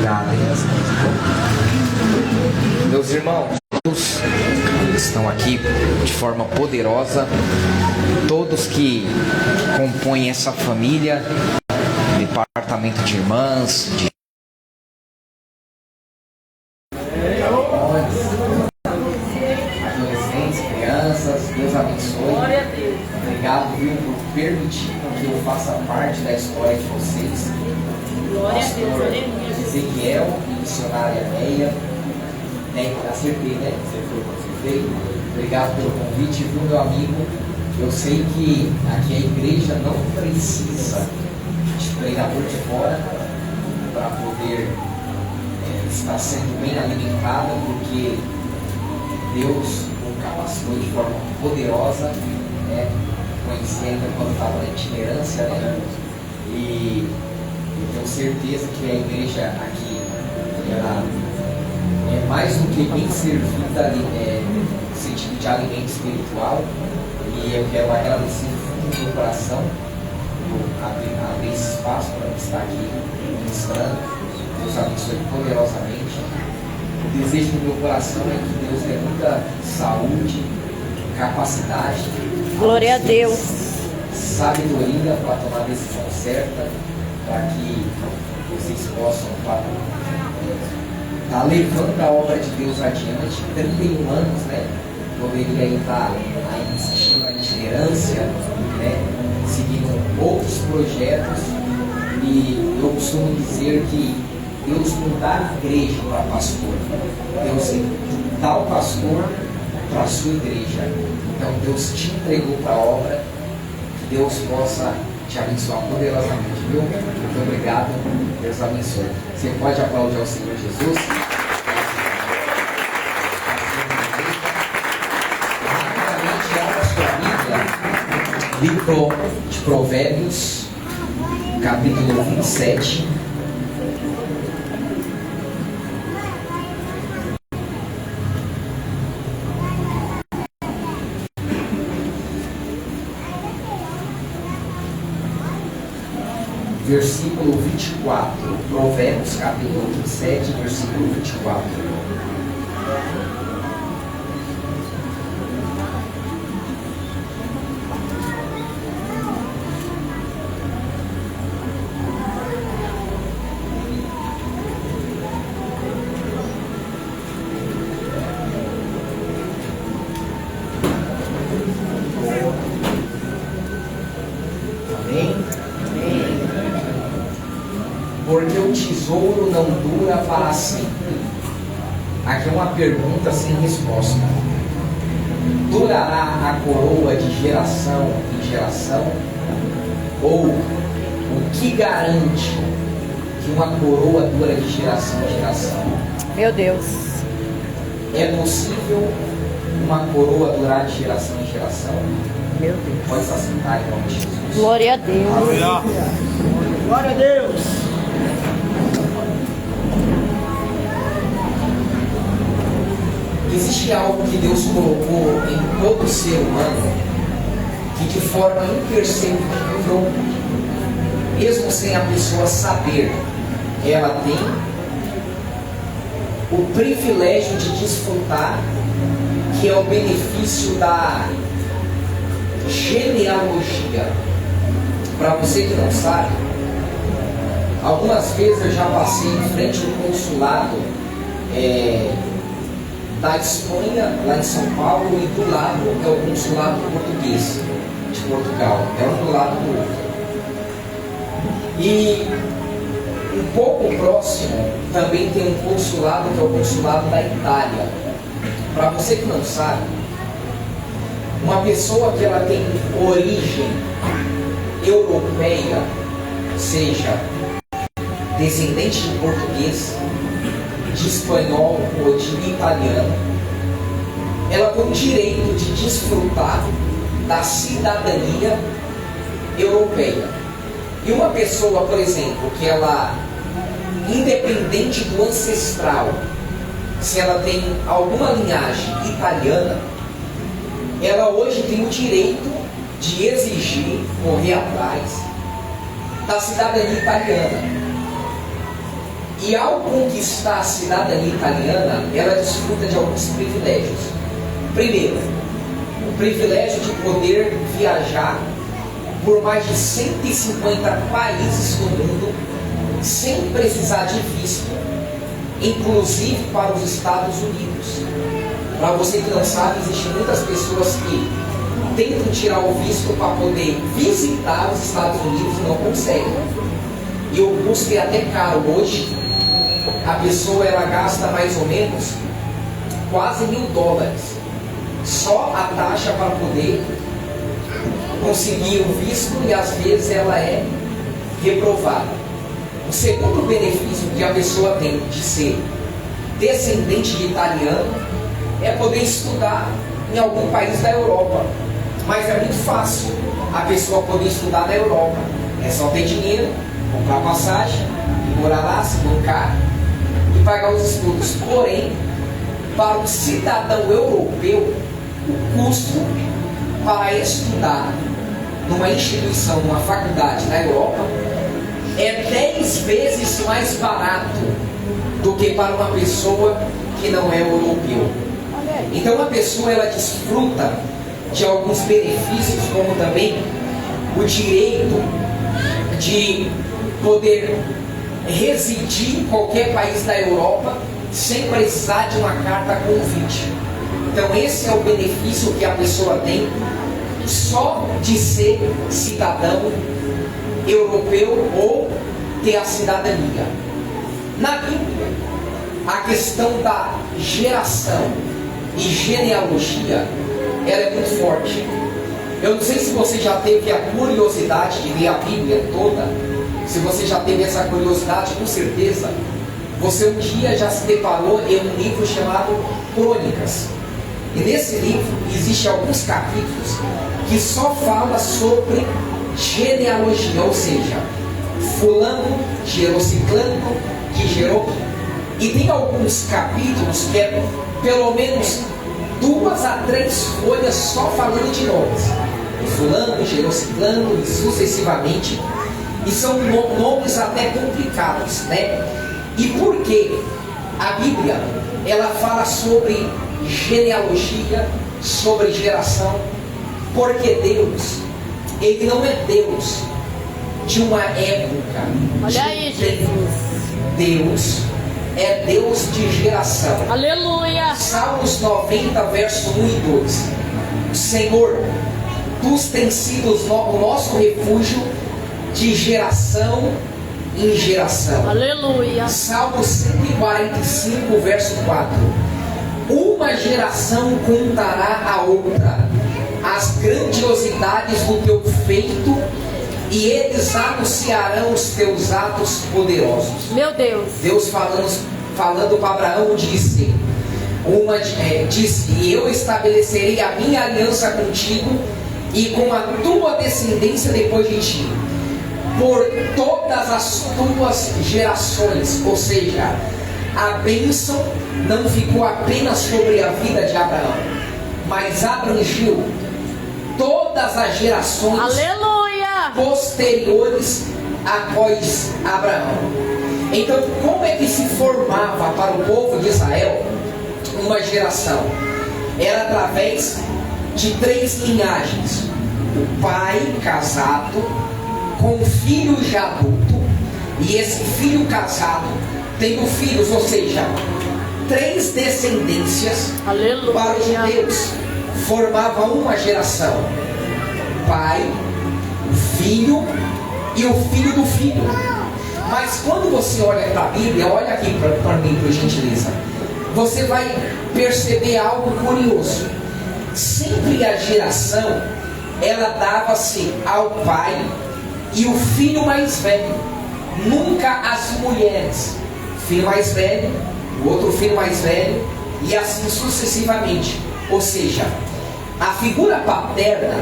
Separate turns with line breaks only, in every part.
Obrigado, hein? Meus irmãos, todos estão aqui de forma poderosa, todos que compõem essa família, departamento de irmãs, de adolescentes, crianças, Deus abençoe. Obrigado, viu, por permitir que eu faça parte da história de vocês. Pastor Ezequiel, missionária Meia, acertei, né? Acertei. Obrigado pelo convite, viu, meu amigo? Eu sei que aqui a igreja não precisa de treinador de fora para poder estar sendo bem alimentada, porque Deus o capacitou de forma poderosa, né? Conheci ainda quando estava na itinerância, né? E eu tenho certeza que a igreja aqui ela é mais do que bem servida no sentido de alimento espiritual, e eu quero agradecer no fundo do meu coração por abrir esse espaço para estar aqui ministrando. Deus abençoe poderosamente. O desejo do meu coração é que Deus dê muita saúde, capacidade,
glória a Deus,
sabedoria para tomar a decisão certa, para que vocês possam estar levando a obra de Deus adiante. 31 anos, né? Poderia estar insistindo na itinerância, né? Seguindo outros projetos, e eu costumo dizer que Deus não dá igreja para pastor, Deus dá o pastor para a sua igreja. Então Deus te entregou para a obra, que Deus possa te abençoar poderosamente, viu? Muito obrigado, Deus abençoe. Você pode aplaudir ao Senhor Jesus? Rapidamente, abra sua Bíblia, livro de Provérbios, capítulo 27. Versículo 24, Provérbios capítulo 27, versículo 24. Porque o tesouro não dura para sempre. Aqui é uma pergunta sem resposta. Durará a coroa de geração em geração? Ou o que garante que uma coroa dura de geração em geração?
meu Deus,
É possível uma coroa durar de geração em geração?
meu Deus,
Pode se assentar em nome de Jesus.
glória a Deus,
Glória a Deus.
Existe algo que Deus colocou em todo ser humano que de forma imperceptível, mesmo sem a pessoa saber, ela tem o privilégio de desfrutar, que é o benefício da genealogia. Para você que não sabe, algumas vezes eu já passei em frente ao consulado da Espanha, lá em São Paulo, e do lado é o consulado português de Portugal, é um do lado do outro. E um pouco próximo também tem um consulado, que é o consulado da Itália. Para você que não sabe, uma pessoa que ela tem origem europeia, seja descendente de português, de espanhol ou de italiano, ela tem o direito de desfrutar da cidadania europeia. E uma pessoa, por exemplo, que ela, independente do ancestral, se ela tem alguma linhagem italiana, ela hoje tem o direito de exigir, correr atrás da cidadania italiana. E ao conquistar a cidadania italiana, ela desfruta de alguns privilégios. Primeiro, o privilégio de poder viajar por mais de 150 países do mundo sem precisar de visto, inclusive para os Estados Unidos. Para você que não sabe, existem muitas pessoas que tentam tirar o visto para poder visitar os Estados Unidos e não conseguem. E o custo é até caro hoje. A pessoa ela gasta mais ou menos quase $1.000 só a taxa para poder conseguir o visto, e às vezes ela é reprovada. O segundo benefício que a pessoa tem de ser descendente de italiano é poder estudar em algum país da Europa. Mas é muito fácil a pessoa poder estudar na Europa. É só ter dinheiro, comprar passagem, ir morar lá, se bancar e pagar os estudos. Porém, para o cidadão europeu, o custo para estudar numa instituição, numa faculdade na Europa, é 10 vezes mais barato do que para uma pessoa que não é europeu. Então a pessoa ela desfruta de alguns benefícios, como também o direito de poder residir em qualquer país da Europa sem precisar de uma carta convite. Então esse é o benefício que a pessoa tem só de ser cidadão europeu ou ter a cidadania. Na Bíblia, a questão da geração e genealogia, ela é muito forte. Eu não sei se você já teve a curiosidade de ler a Bíblia toda. Se você já teve essa curiosidade, com certeza você um dia já se deparou em um livro chamado Crônicas. E nesse livro existem alguns capítulos que só fala sobre genealogia, ou seja, fulano gerou ciclano, que gerou. E tem alguns capítulos que é pelo menos 2 a 3 folhas só falando de nomes. E fulano gerou ciclano e sucessivamente. E são nomes até complicados, né? E por que a Bíblia ela fala sobre genealogia, sobre geração? Porque Deus, Ele não é Deus de uma época.
Olha aí, Jesus.
Deus é Deus de geração.
Aleluia.
Salmos 90, verso 1 e 2. Senhor, Tu tens sido o nosso refúgio de geração em geração.
Aleluia.
Salmo 145, verso 4. Uma geração contará a outra as grandiosidades do teu feito, e eles anunciarão os teus atos poderosos.
Meu Deus.
Deus falando para Abraão disse, e eu estabelecerei a minha aliança contigo e com a tua descendência depois de ti, por todas as tuas gerações. Ou seja, a bênção não ficou apenas sobre a vida de Abraão, mas abrangeu todas as gerações.
Aleluia.
Posteriores após Abraão. Então, como é que se formava para o povo de Israel uma geração? Era através de 3 linhagens: o pai casado com um filho já adulto, e esse filho casado tendo filhos, ou seja, 3 descendências.
Aleluia.
Para os judeus formava uma geração: o pai, o filho e o filho do filho. Mas quando você olha para a Bíblia, olha aqui para mim, por gentileza, você vai perceber algo curioso. Sempre a geração ela dava-se ao pai e o filho mais velho, nunca as mulheres. Filho mais velho, o outro filho mais velho, e assim sucessivamente. Ou seja, a figura paterna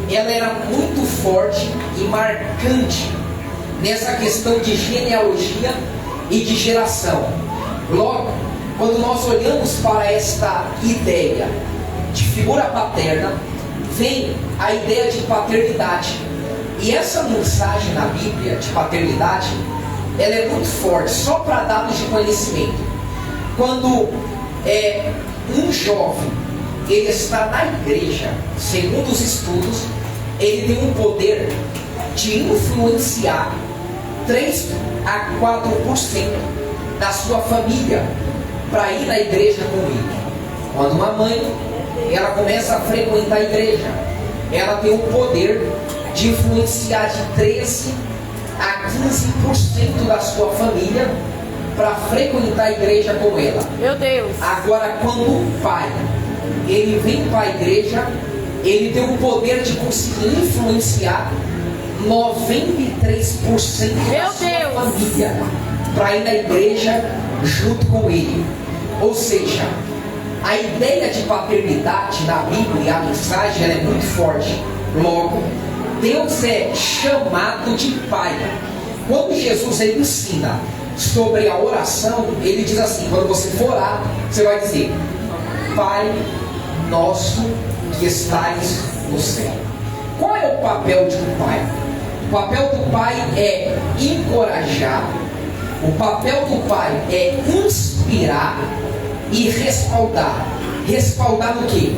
ela era muito forte e marcante nessa questão de genealogia e de geração. Logo, quando nós olhamos para esta ideia de figura paterna, vem a ideia de paternidade. E essa mensagem na Bíblia de paternidade, ela é muito forte, só para dados de conhecimento. Quando um jovem ele está na igreja, segundo os estudos, ele tem um poder de influenciar 3 a 4% da sua família para ir na igreja com ele. Quando uma mãe ela começa a frequentar a igreja, ela tem o poder de influenciar de 13 a 15% da sua família para frequentar a igreja com ela.
Meu Deus.
Agora, quando o pai ele vem para a igreja, ele tem o poder de conseguir influenciar 93% da sua família para ir na igreja junto com ele. Ou seja, a ideia de paternidade na Bíblia, a mensagem ela é muito forte. Logo, Deus é chamado de Pai. Quando Jesus ele ensina sobre a oração, ele diz assim: quando você for orar, você vai dizer: Pai nosso que estais no céu. Qual é o papel de um pai? O papel do pai é encorajar, o papel do pai é inspirar e respaldar. Respaldar no quê?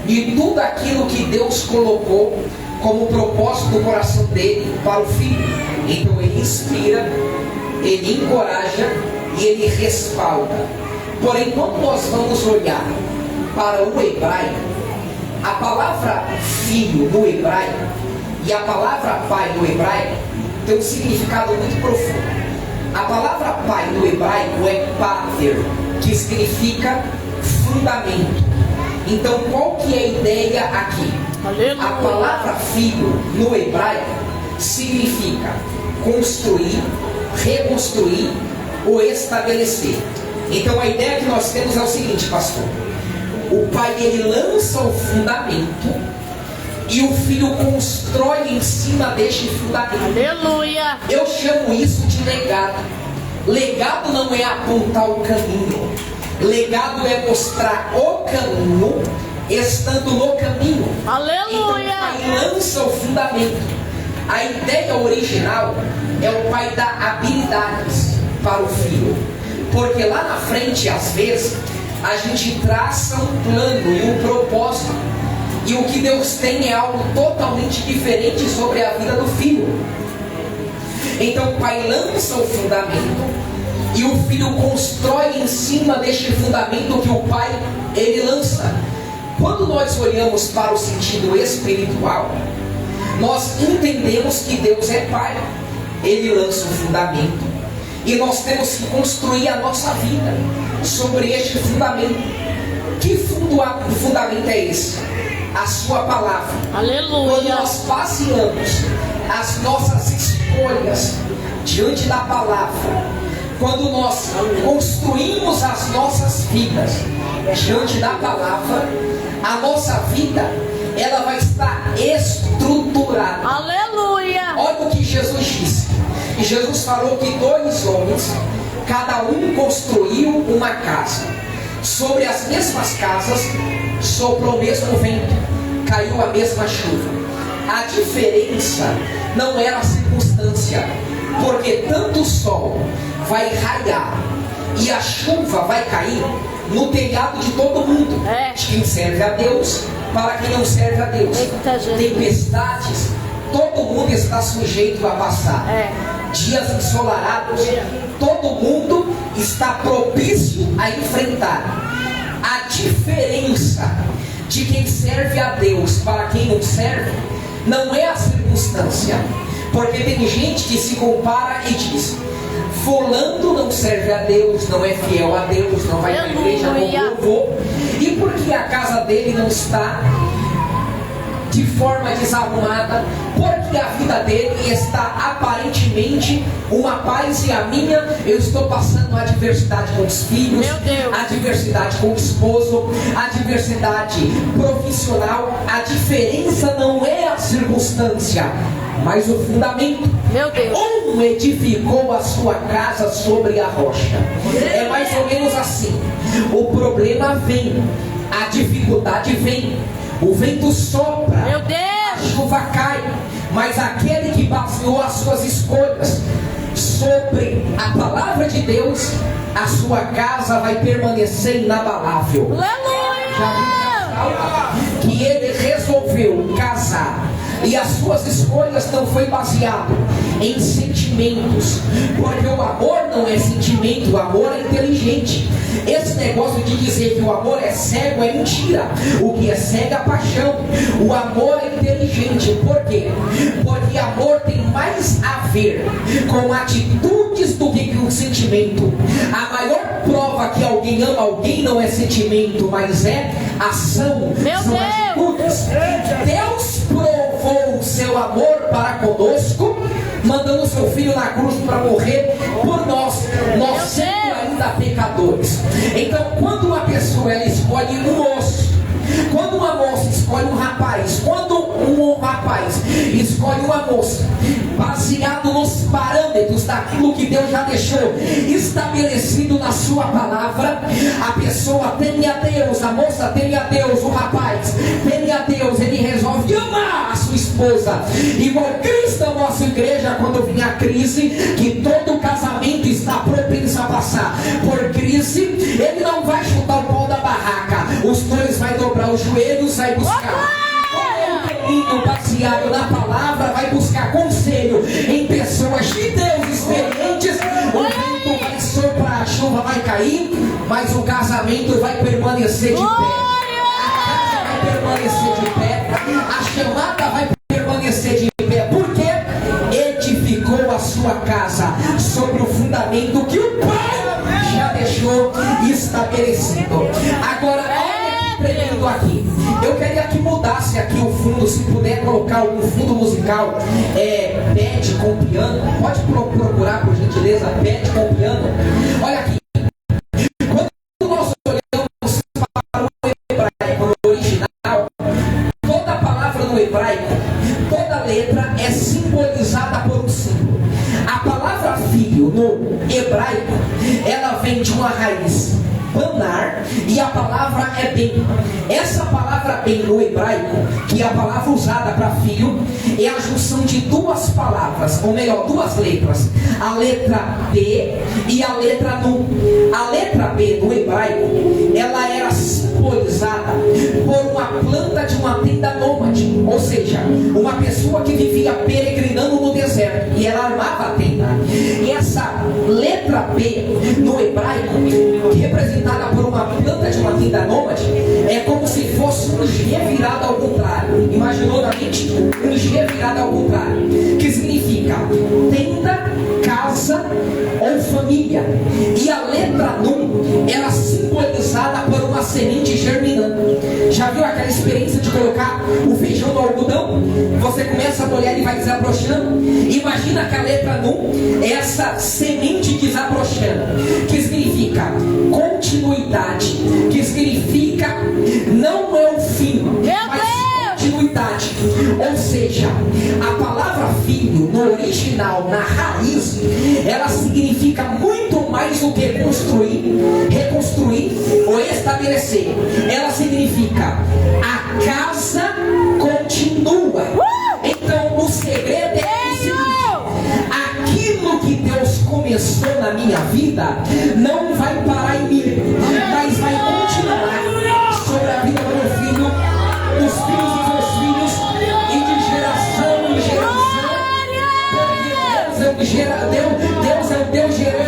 De tudo aquilo que Deus colocou como propósito do coração dele para o filho. Então ele inspira, ele encoraja e ele respalda. Porém, quando nós vamos olhar para o hebraico, a palavra filho no hebraico e a palavra pai no hebraico tem um significado muito profundo. A palavra pai no hebraico é pater, que significa fundamento. Então qual que é a ideia aqui?
Aleluia.
A palavra filho no hebraico significa construir, reconstruir ou estabelecer. Então a ideia que nós temos é o seguinte, pastor: o pai ele lança o fundamento e o filho constrói em cima deste fundamento.
Aleluia.
Eu chamo isso de legado. Legado não é apontar o caminho. Legado é mostrar o caminho estando no caminho.
Aleluia.
Então o pai lança o fundamento. A ideia original é o pai dar habilidades para o filho. Porque lá na frente, às vezes, a gente traça um plano e um propósito, e o que Deus tem é algo totalmente diferente sobre a vida do filho. Então o pai lança o fundamento e o filho constrói em cima deste fundamento que o pai ele lança. Quando nós olhamos para o sentido espiritual, nós entendemos que Deus é pai. Ele lança o fundamento e nós temos que construir a nossa vida sobre este fundamento. Que fundamento é esse? A sua palavra.
Aleluia.
Quando nós baseamos as nossas escolhas diante da palavra, quando nós construímos as nossas vidas diante da palavra, a nossa vida ela vai estar estruturada.
Aleluia.
Olha o que Jesus disse. E Jesus falou que 2 homens, cada um construiu uma casa. Sobre as mesmas casas soprou o mesmo vento, caiu a mesma chuva. A diferença não era a circunstância, porque tanto o sol vai raiar e a chuva vai cair no telhado de todo mundo, de quem serve a Deus para quem não serve a Deus. Tempestades, todo mundo está sujeito a passar. Dias ensolarados, todo mundo está propício a enfrentar. A diferença de quem serve a Deus para quem não serve não é a circunstância, porque tem gente que se compara e diz: fulano não serve a Deus, não é fiel a Deus, não vai na igreja como eu vou, e porque a casa dele não está de forma desarrumada, porque a vida dele está aparentemente uma paz, e a minha, eu estou passando adversidade com os filhos, adversidade com o esposo, adversidade profissional. A diferença não é a circunstância, mas o fundamento.
Meu Deus.
Um edificou a sua casa sobre a rocha. É mais ou menos assim. O problema vem, a dificuldade vem, o vento sopra,
meu Deus,
a chuva cai, mas aquele que baseou as suas escolhas sobre a palavra de Deus, a sua casa vai permanecer inabalável. Que ele resolveu casar e as suas escolhas não foi baseado em sentimentos, porque o amor não é sentimento, o amor é inteligente. Esse negócio de dizer que o amor é cego é mentira. O que é cego é a paixão. O amor é inteligente. Por quê? Porque amor tem mais a ver com atitudes do que com sentimento. A maior prova que alguém ama alguém não é sentimento, mas é ação. São atitudes. Deus provou o seu amor para conosco, mandando seu filho na cruz para morrer por nós sendo ainda pecadores. Então, quando uma pessoa ela escolhe um moço, quando uma moça escolhe um rapaz, quando um rapaz escolhe uma moça, baseado nos parâmetros daquilo que Deus já deixou estabelecido na sua palavra, a pessoa teme a Deus, a moça teme a Deus, o rapaz teme a Deus, ele resolve amar a sua esposa. Igual Cristo da nossa igreja, quando vinha a crise, que todo casamento está propenso a passar por crise, ele não vai chutar o pau da barraca, os dois vai dobrar os joelhos, vai buscar baseado na palavra, vai buscar conselho em pessoas de Deus experientes. O vento vai soprar, a chuva vai cair, mas o casamento vai permanecer de pé, a casa vai permanecer de pé, a chamada vai permanecer de pé, porque edificou a sua casa sobre o fundamento que o Pai já deixou estabelecido. Agora, olha aqui, eu queria que mudasse aqui o fundo, se puder colocar algum fundo musical, bad com piano, pode procurar por gentileza, bad com piano. Olha aqui, quando nós olhamos para o hebraico no original, toda palavra no hebraico, toda letra é simbolizada por um símbolo. A palavra filho no hebraico, ela vem de uma raiz banar, e a palavra é ben. Essa palavra ben no hebraico, que é a palavra usada para filho, é a junção de duas palavras, ou melhor, duas letras, a letra B e a letra Nu. A letra B no hebraico, ela era simbolizada por uma planta de uma tenda nômade, ou seja, uma pessoa que vivia peregrinando no deserto, e ela armava a tenda. E essa letra B no hebraico, representada por uma planta de uma tenda nômade, é como se fosse um G virado ao contrário. Imaginou na mente? Um G virado ao contrário, que significa tenda, casa ou família. E a letra Nu era simbolizada por uma semente germinando. Já viu aquela experiência de colocar o feijão no algodão? Você começa a molhar e vai desabrochando. Imagina que a letra Nu é essa semente desabrochando, que significa continuidade, que significa não é o fim, mas continuidade. Ou seja, a palavra filho no original, na raiz, ela significa muito mais do que construir, reconstruir ou estabelecer. Ela significa a casa continua. Então o segredo é o seguinte: aquilo que Deus começou na minha vida não vai parar em mim, mas vai continuar sobre a vida do meu filho, dos filhos dos meus filhos, e de geração em geração, porque Deus é o Deus geral.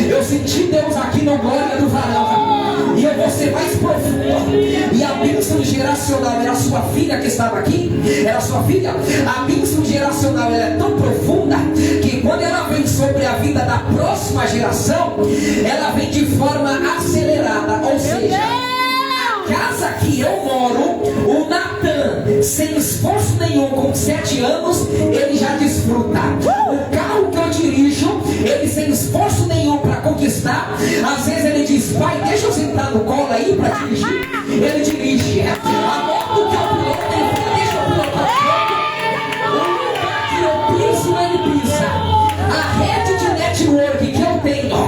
Eu senti Deus aqui no glória do varão, e eu vou ser mais profundo. E a bênção geracional, era a sua filha que estava aqui, era a sua filha. A bênção geracional, ela é tão profunda que quando ela vem sobre a vida da próxima geração, ela vem de forma acelerada. Ou seja, a casa que eu moro, o Natan, sem esforço nenhum, com 7 anos, ele já desfruta. O carro que eu dirijo, ele sem esforço nenhum para conquistar, às vezes ele diz: pai, deixa eu sentar no colo aí para dirigir. Ele dirige. A moto que eu piloto, ele fala: deixa eu pilotar. O lugar que eu piso, ele pisa. A rede de network que eu tenho,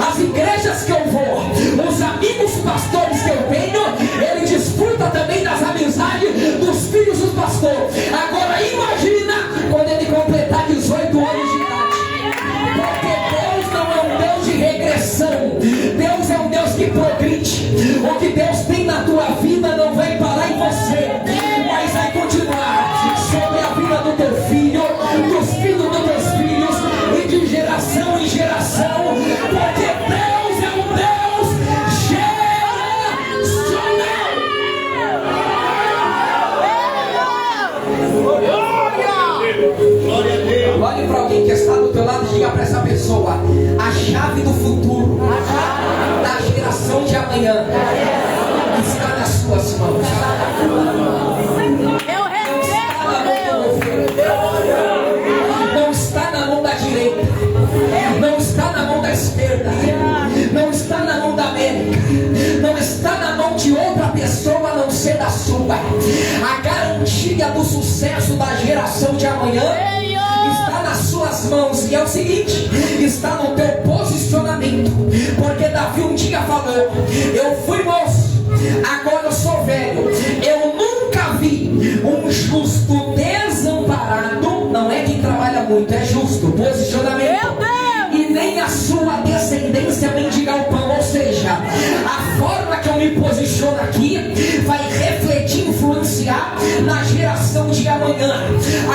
as igrejas que eu vou, os amigos pastores que eu tenho, ele desfruta também das amizades dos filhos dos pastores. Agora imagina quando ele completar 18 anos de idade. geração em geração, porque Deus é um Deus geracional. Olhe para alguém que está do teu lado e diga para essa pessoa: a chave do futuro, da geração de amanhã, está nas suas mãos.
Eu recebo, Deus.
Não está na mão da direita, não está na mão da esquerda, não está na mão da América, não está na mão de outra pessoa a não ser da sua. A garantia do sucesso da geração de amanhã está nas suas mãos, e é o seguinte: está no teu posicionamento. Porque Davi um dia falou: eu fui moço, agora eu sou velho, eu nunca vi um justo desamparado. Não é quem trabalha muito, é justo, posicionamento. E nem a sua descendência mendigar o pão. Ou seja, a forma que eu me posiciono aqui vai refletir, influenciar na geração de amanhã.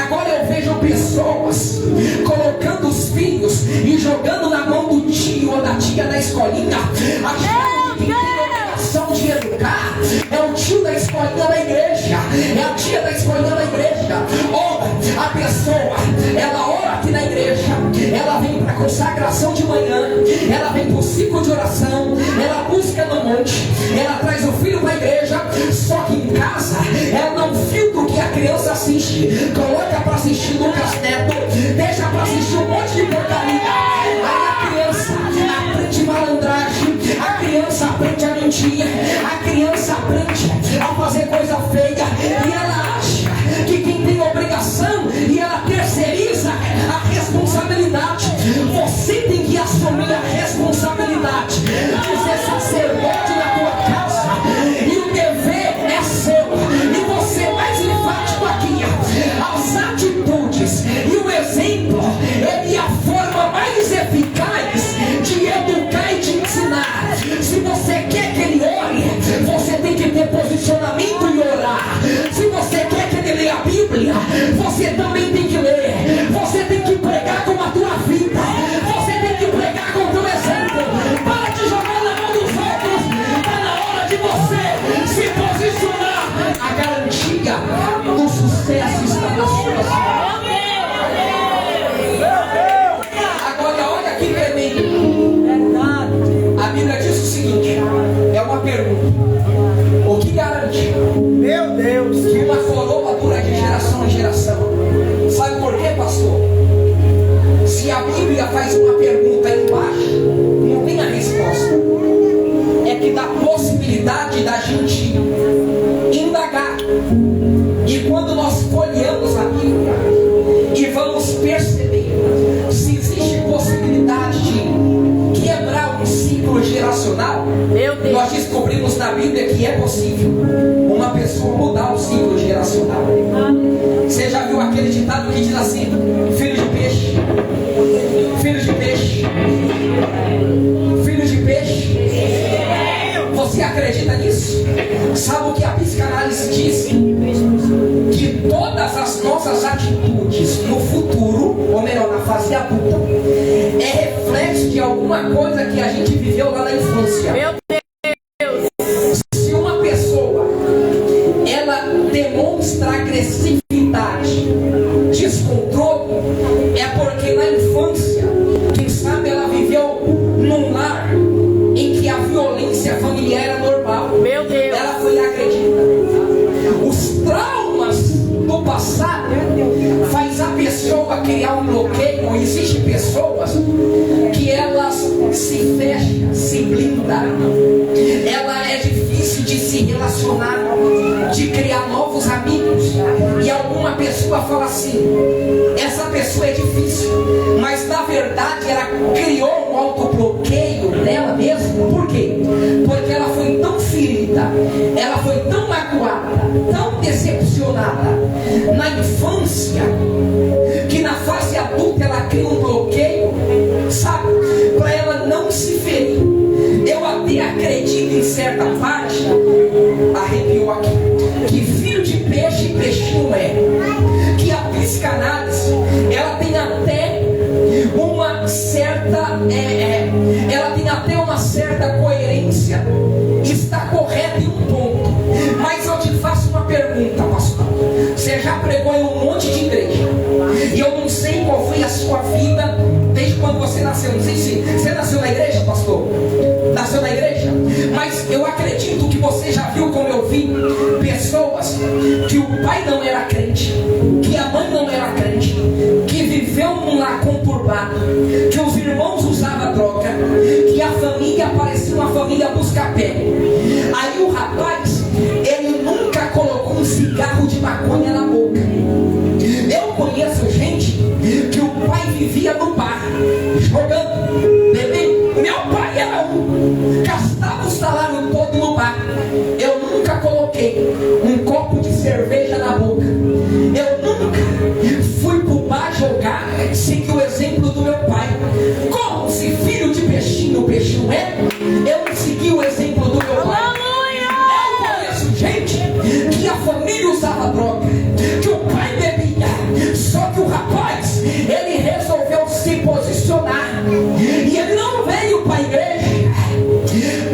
Agora eu vejo pessoas colocando os filhos e jogando na mão do tio ou da tia da escolinha, achando que quem tem obrigação de educar é o tio da escolinha da igreja, é a tia da escolinha da igreja. Ou a pessoa, ela ora aqui na igreja, ela vem para a consagração de manhã, ela vem para o ciclo de oração, ela busca no monte, ela traz o filho para a igreja, só que em casa ela não filtra o que a criança assiste, coloca para assistir Lucas Neto, deixa para assistir um monte de porcaria. Aí a criança aprende malandragem, a criança aprende a mentir, a criança aprende a fazer coisa feia, e ela acha que quem tem obrigação, e ela terceiriza a responsabilidade. Você tem que assumir a responsabilidade de ser sacerdote na tua casa, e o dever é seu. E você mais enfático aqui: as atitudes e o exemplo, ele é a forma mais eficaz de educar e de ensinar. Se você quer que ele ore, você tem que ter posicionamento e orar. Se você quer que ele leia a Bíblia, você também tem que ler. Você tem que pregar com a tua vida, você tem que pregar com o teu exemplo. Para de jogar na mão dos outros. Está na hora de você se posicionar. A garantia do sucesso está nas suas mãos. Agora olha que tremendo. A Bíblia diz o seguinte: é uma pergunta: o que garante,
Meu Deus,
que uma coroa dura de geração em geração? Sabe por quê, pastor? Se a Bíblia faz uma pergunta aí embaixo, não tem a resposta. É que dá possibilidade da gente indagar. E quando nós folheamos a Bíblia e vamos perceber se existe possibilidade de quebrar um ciclo geracional, nós descobrimos na Bíblia que é possível uma pessoa mudar um ciclo geracional. Você já viu aquele ditado que diz assim: filho de peixe, filho de peixe, filho de peixe? Você acredita nisso? Sabe o que a psicanálise diz? Que todas as nossas atitudes no futuro, ou melhor, na fase adulta, é reflexo de alguma coisa que a gente viveu lá na infância.
Meu Deus.
Se uma pessoa, ela demonstra agressividade, descontrole, é porque na infância, quem sabe ela viveu num lar em que a violência familiar era normal.
Meu Deus.
Ela foi agredida. Os traumas do passado faz a pessoa criar um bloqueio. Existem pessoas que elas se fecham, se blindam. Ela é difícil de se relacionar, de criar novos amigos. E alguma pessoa fala assim: essa pessoa é difícil, mas na verdade ela criou um autobloqueio nela mesma. Por quê? Porque ela foi tão ferida, ela foi tão magoada, tão decepcionada na infância, que na fase adulta ela cria um bloqueio, sabe, para ela não se ferir. Eu até acredito em certa parte, arrepiou aqui, que filho de peixe, peixinho é. Que a psicanálise, ela tem até uma certa ela tem até uma certa coerência, está correta em um ponto. Mas eu te faço uma pergunta, pastor. Você já pregou em um monte de igreja, e eu não sei qual foi a sua vida desde quando você nasceu. Não sei se você nasceu na igreja, pastor. Nasceu na igreja? Mas eu acredito que você já viu, como eu vi, pessoas que o pai não era crente, que a mãe não era crente, que viveu num lar conturbado, que os irmãos usavam droga, que a família parecia uma família busca-pé. Aí o rapaz, ele nunca colocou um cigarro de maconha na boca. Eu conheço gente que o pai vivia no bar, jogando, bebendo. Meu pai era gastava o salário todo no bar. Eu nunca coloquei um copo de cerveja na boca. Eu nunca fui pro bar jogar, segui o exemplo do meu pai. Como se filho de peixinho, peixinho é? Eu não segui o exemplo do meu pai. Eu conheço gente que a família usava droga, que o pai bebia, só que o rapaz, ele resolveu se posicionar, e ele não veio para a igreja,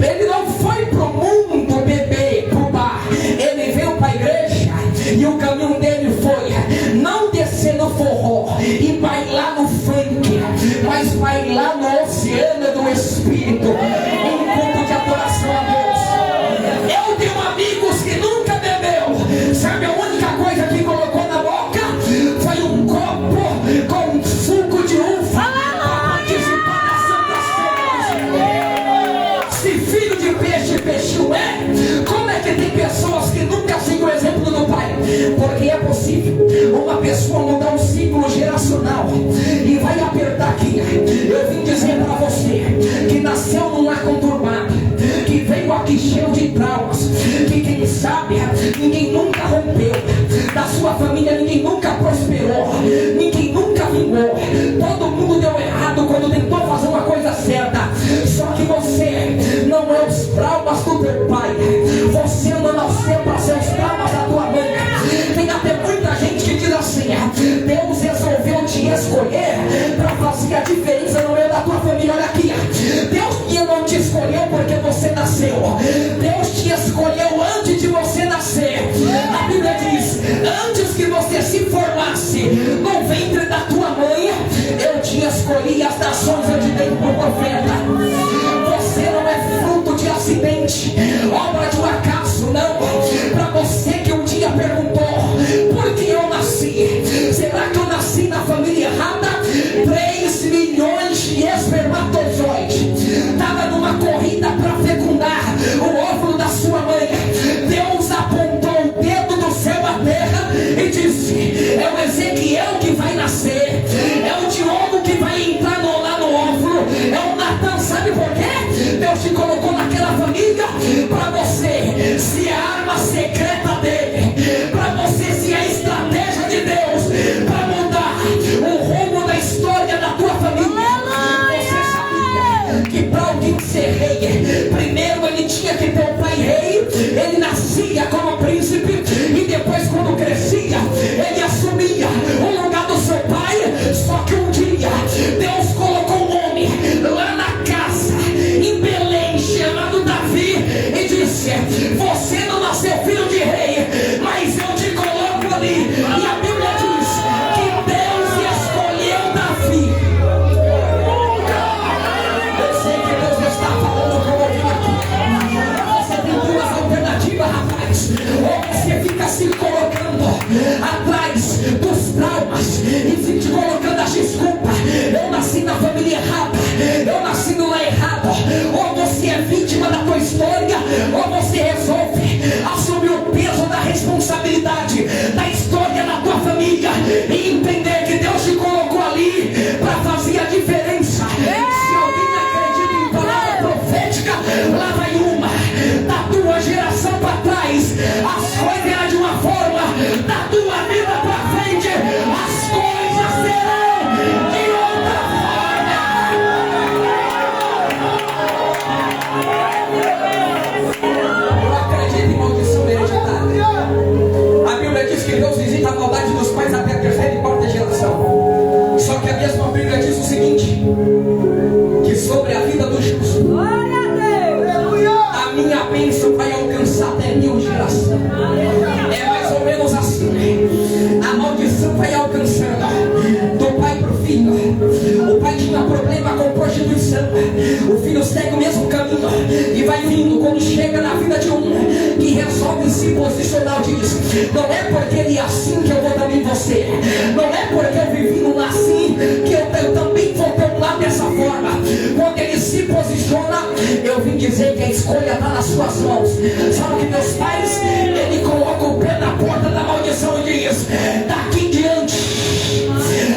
ele não foi pro mundo beber, pro bar, ele veio para a igreja, e o caminho dele foi não descer no forró e bailar no funk, mas bailar no oceano do Espírito, um culto de adoração a Deus. Eu tenho amigos que nunca bebeu, sabe a única coisa que colocou na boca foi um copo com um suco de uva para participar da Santa Ceia. Se filho de peixe, peixinho é, como é que tem pessoas que nunca seguem o exemplo do pai? Porque é possível uma pessoa mudar um ciclo geracional e vai apertar aqui. Eu vim dizer para você que nasceu num lar conturbado, que veio aqui cheio de traumas, que quem sabe ninguém nunca rompeu, da sua família ninguém nunca prosperou, ninguém nunca vingou, todo mundo deu errado quando tentou fazer uma coisa certa. Só que você não é os traumas do teu pai, você não nasceu para ser os traumas da tua mãe. Tem até muita gente que diz assim: Deus resolveu te escolher para fazer a diferença no meio da tua família. Olha aqui, Deus não te escolheu porque você nasceu, Deus te escolheu antes de você nascer. A Bíblia diz: antes que você se formasse no ventre da tua mãe, eu te escolhi, as nações eu te dei como profeta. Você não é fruto de acidente, obra de um acaso, não. Para você que um dia perguntou: por que eu nasci? Será que eu nasci na família errada? 3 milhões de espermatozoides estava numa corrida para fecundar o óvulo da sua mãe. Deus apontou o dedo do céu à terra e disse: é o Ezequiel que vai nascer, é o Diogo que vai entrar lá no óvulo, é o Natan. Sabe por quê? Deus te colocou naquela família para você ser a arma secreta dele, para você ser a estratégia de Deus para mudar o rumo da história da tua família. Você sabia que para alguém ser rei, primeiro ele tinha que ter um pai rei? Ele nascia como príncipe e depois, quando crescia, ele assumia o lugar do seu pai. Só que um dia Deus colocou um homem lá na casa em Belém chamado Davi e disse: você não nasceu filho de rei, caminho e vai vindo. Quando chega na vida de um que resolve se posicionar, diz: não é porque ele é assim que eu vou dar em você, não é porque eu vivi num assim que eu também vou terminar dessa forma. Quando ele se posiciona, eu vim dizer que a escolha está nas suas mãos. Sabe que meus pais, ele coloca o pé na porta da maldição e diz: daqui em diante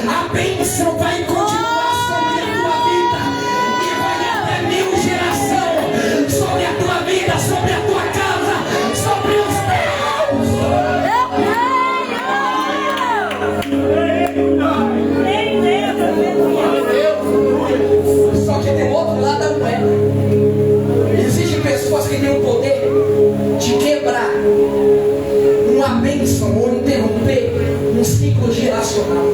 a bênção vai continuar sobre a tua vida e vai até 1000 gerações sobre a tua vida, sobre a tua casa, sobre os teus. Só que tem outro lado da moeda. Existem pessoas que têm o poder de quebrar uma bênção ou interromper um ciclo geracional.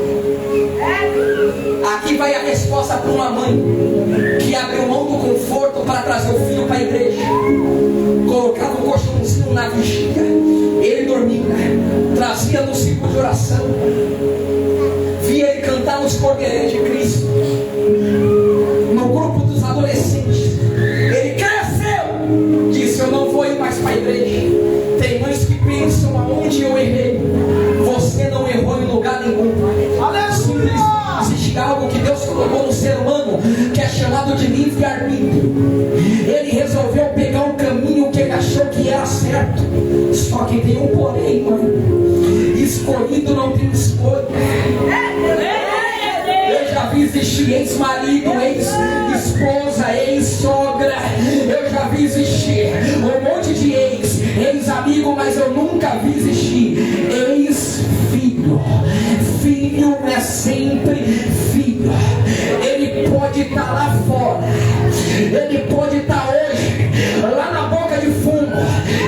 Aqui vai a resposta para uma mãe que abriu mão do conforto para trazer o filho para a igreja. Colocava o colchãozinho na vigia, ele dormia, trazia no ciclo de oração, via ele cantar nos cordeirinhos de Cristo. No grupo dos adolescentes, ele cresceu, disse: eu não vou ir mais para a igreja. Tem mães que pensam: aonde eu errei? Você não errou em lugar nenhum. Simples. Existe algo que Deus colocou no ser humano que é chamado de livre-arbítrio. Ele resolveu pegar um caminho que ele achou que era certo. Só que tem um porém, mano: escolhido não tem escolha. Eu já vi existir ex-marido, ex-esposa, ex-sogra. Eu já vi existir um monte de ex-amigo, mas eu nunca vi existir ex-filho. Filho é sempre filho. Ele pode estar lá fora, ele pode estar hoje lá na boca de fumo,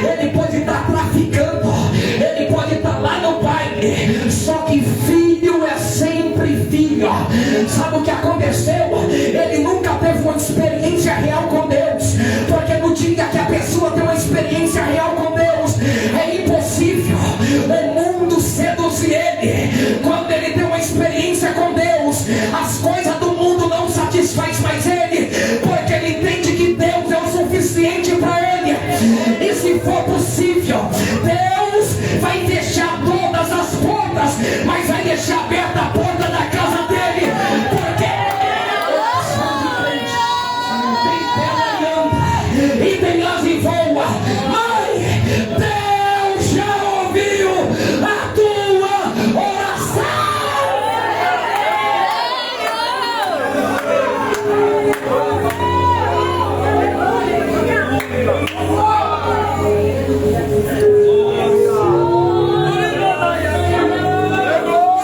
ele pode estar traficando, ele pode estar lá no baile. Só que filho é sempre filho. Sabe o que aconteceu? Ele nunca teve uma experiência real com Deus, porque no dia que a pessoa tem uma experiência real com Deus, é impossível o mundo seduzir ele. Quando ele tem uma experiência com Deus, as coisas do mundo não satisfaz mais ele, porque ele entende que Deus é o suficiente para ele. E se for possível, Deus vai fechar todas as portas, mas vai deixar aberta a porta da casa dele, porque e tem asa e voa. Mãe, Deus já ouviu a tua oração.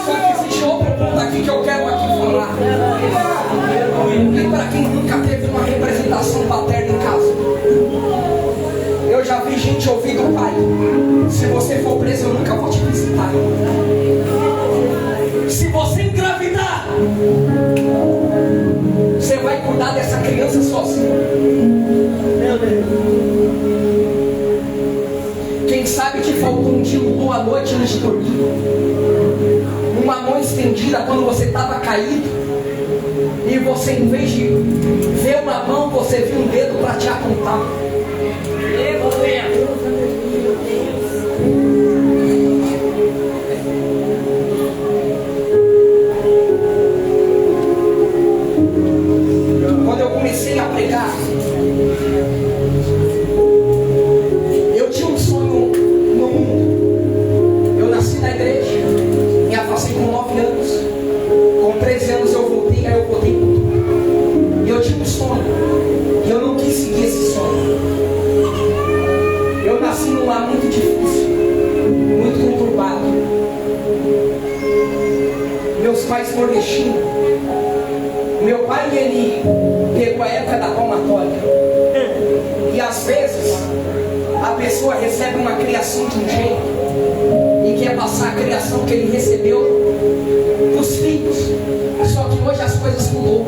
Só que existe outro ponto aqui que eu quero aqui falar. E para quem nunca teve uma representação paterna em casa, eu já vi gente ouvindo o pai: se você for preso, eu nunca vou te visitar. Se você engravidar, você vai cuidar dessa criança sozinho. Meu Deus. Quem sabe te faltou um dia, uma boa noite antes de dormir, uma mão estendida quando você estava caído, e você, em vez de ver uma mão, você viu um dedo para te apontar. Quando eu comecei a pregar, eu tinha um sonho no mundo. Eu nasci na igreja, me afastei com 9 anos. Com 13 anos eu voltei, aí eu voltei muito. E eu tinha um sonho, e eu não quis seguir esse sonho. Eu nasci num lar muito difícil, muito conturbado. Meus pais nordestinos. Meu pai, ele pegou a época da palmatória. E às vezes a pessoa recebe uma criação de um jeito e quer passar a criação que ele recebeu dos filhos. Só que hoje as coisas mudou.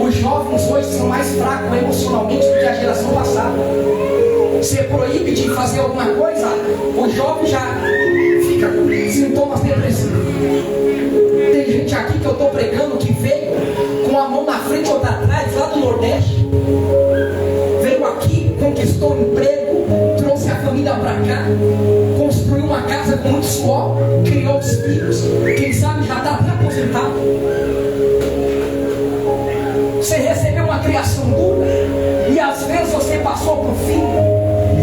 Os jovens hoje são mais fracos emocionalmente do que a geração passada. Você proíbe de fazer alguma coisa, o jovem já fica com sintomas depressivos. Tem gente aqui que eu estou pregando que veio com a mão na frente ou outra atrás, lá do Nordeste. casa com muito suor, criou os filhos, quem sabe já está até aposentado. Você recebeu uma criação dura, e às vezes você passou para o filho,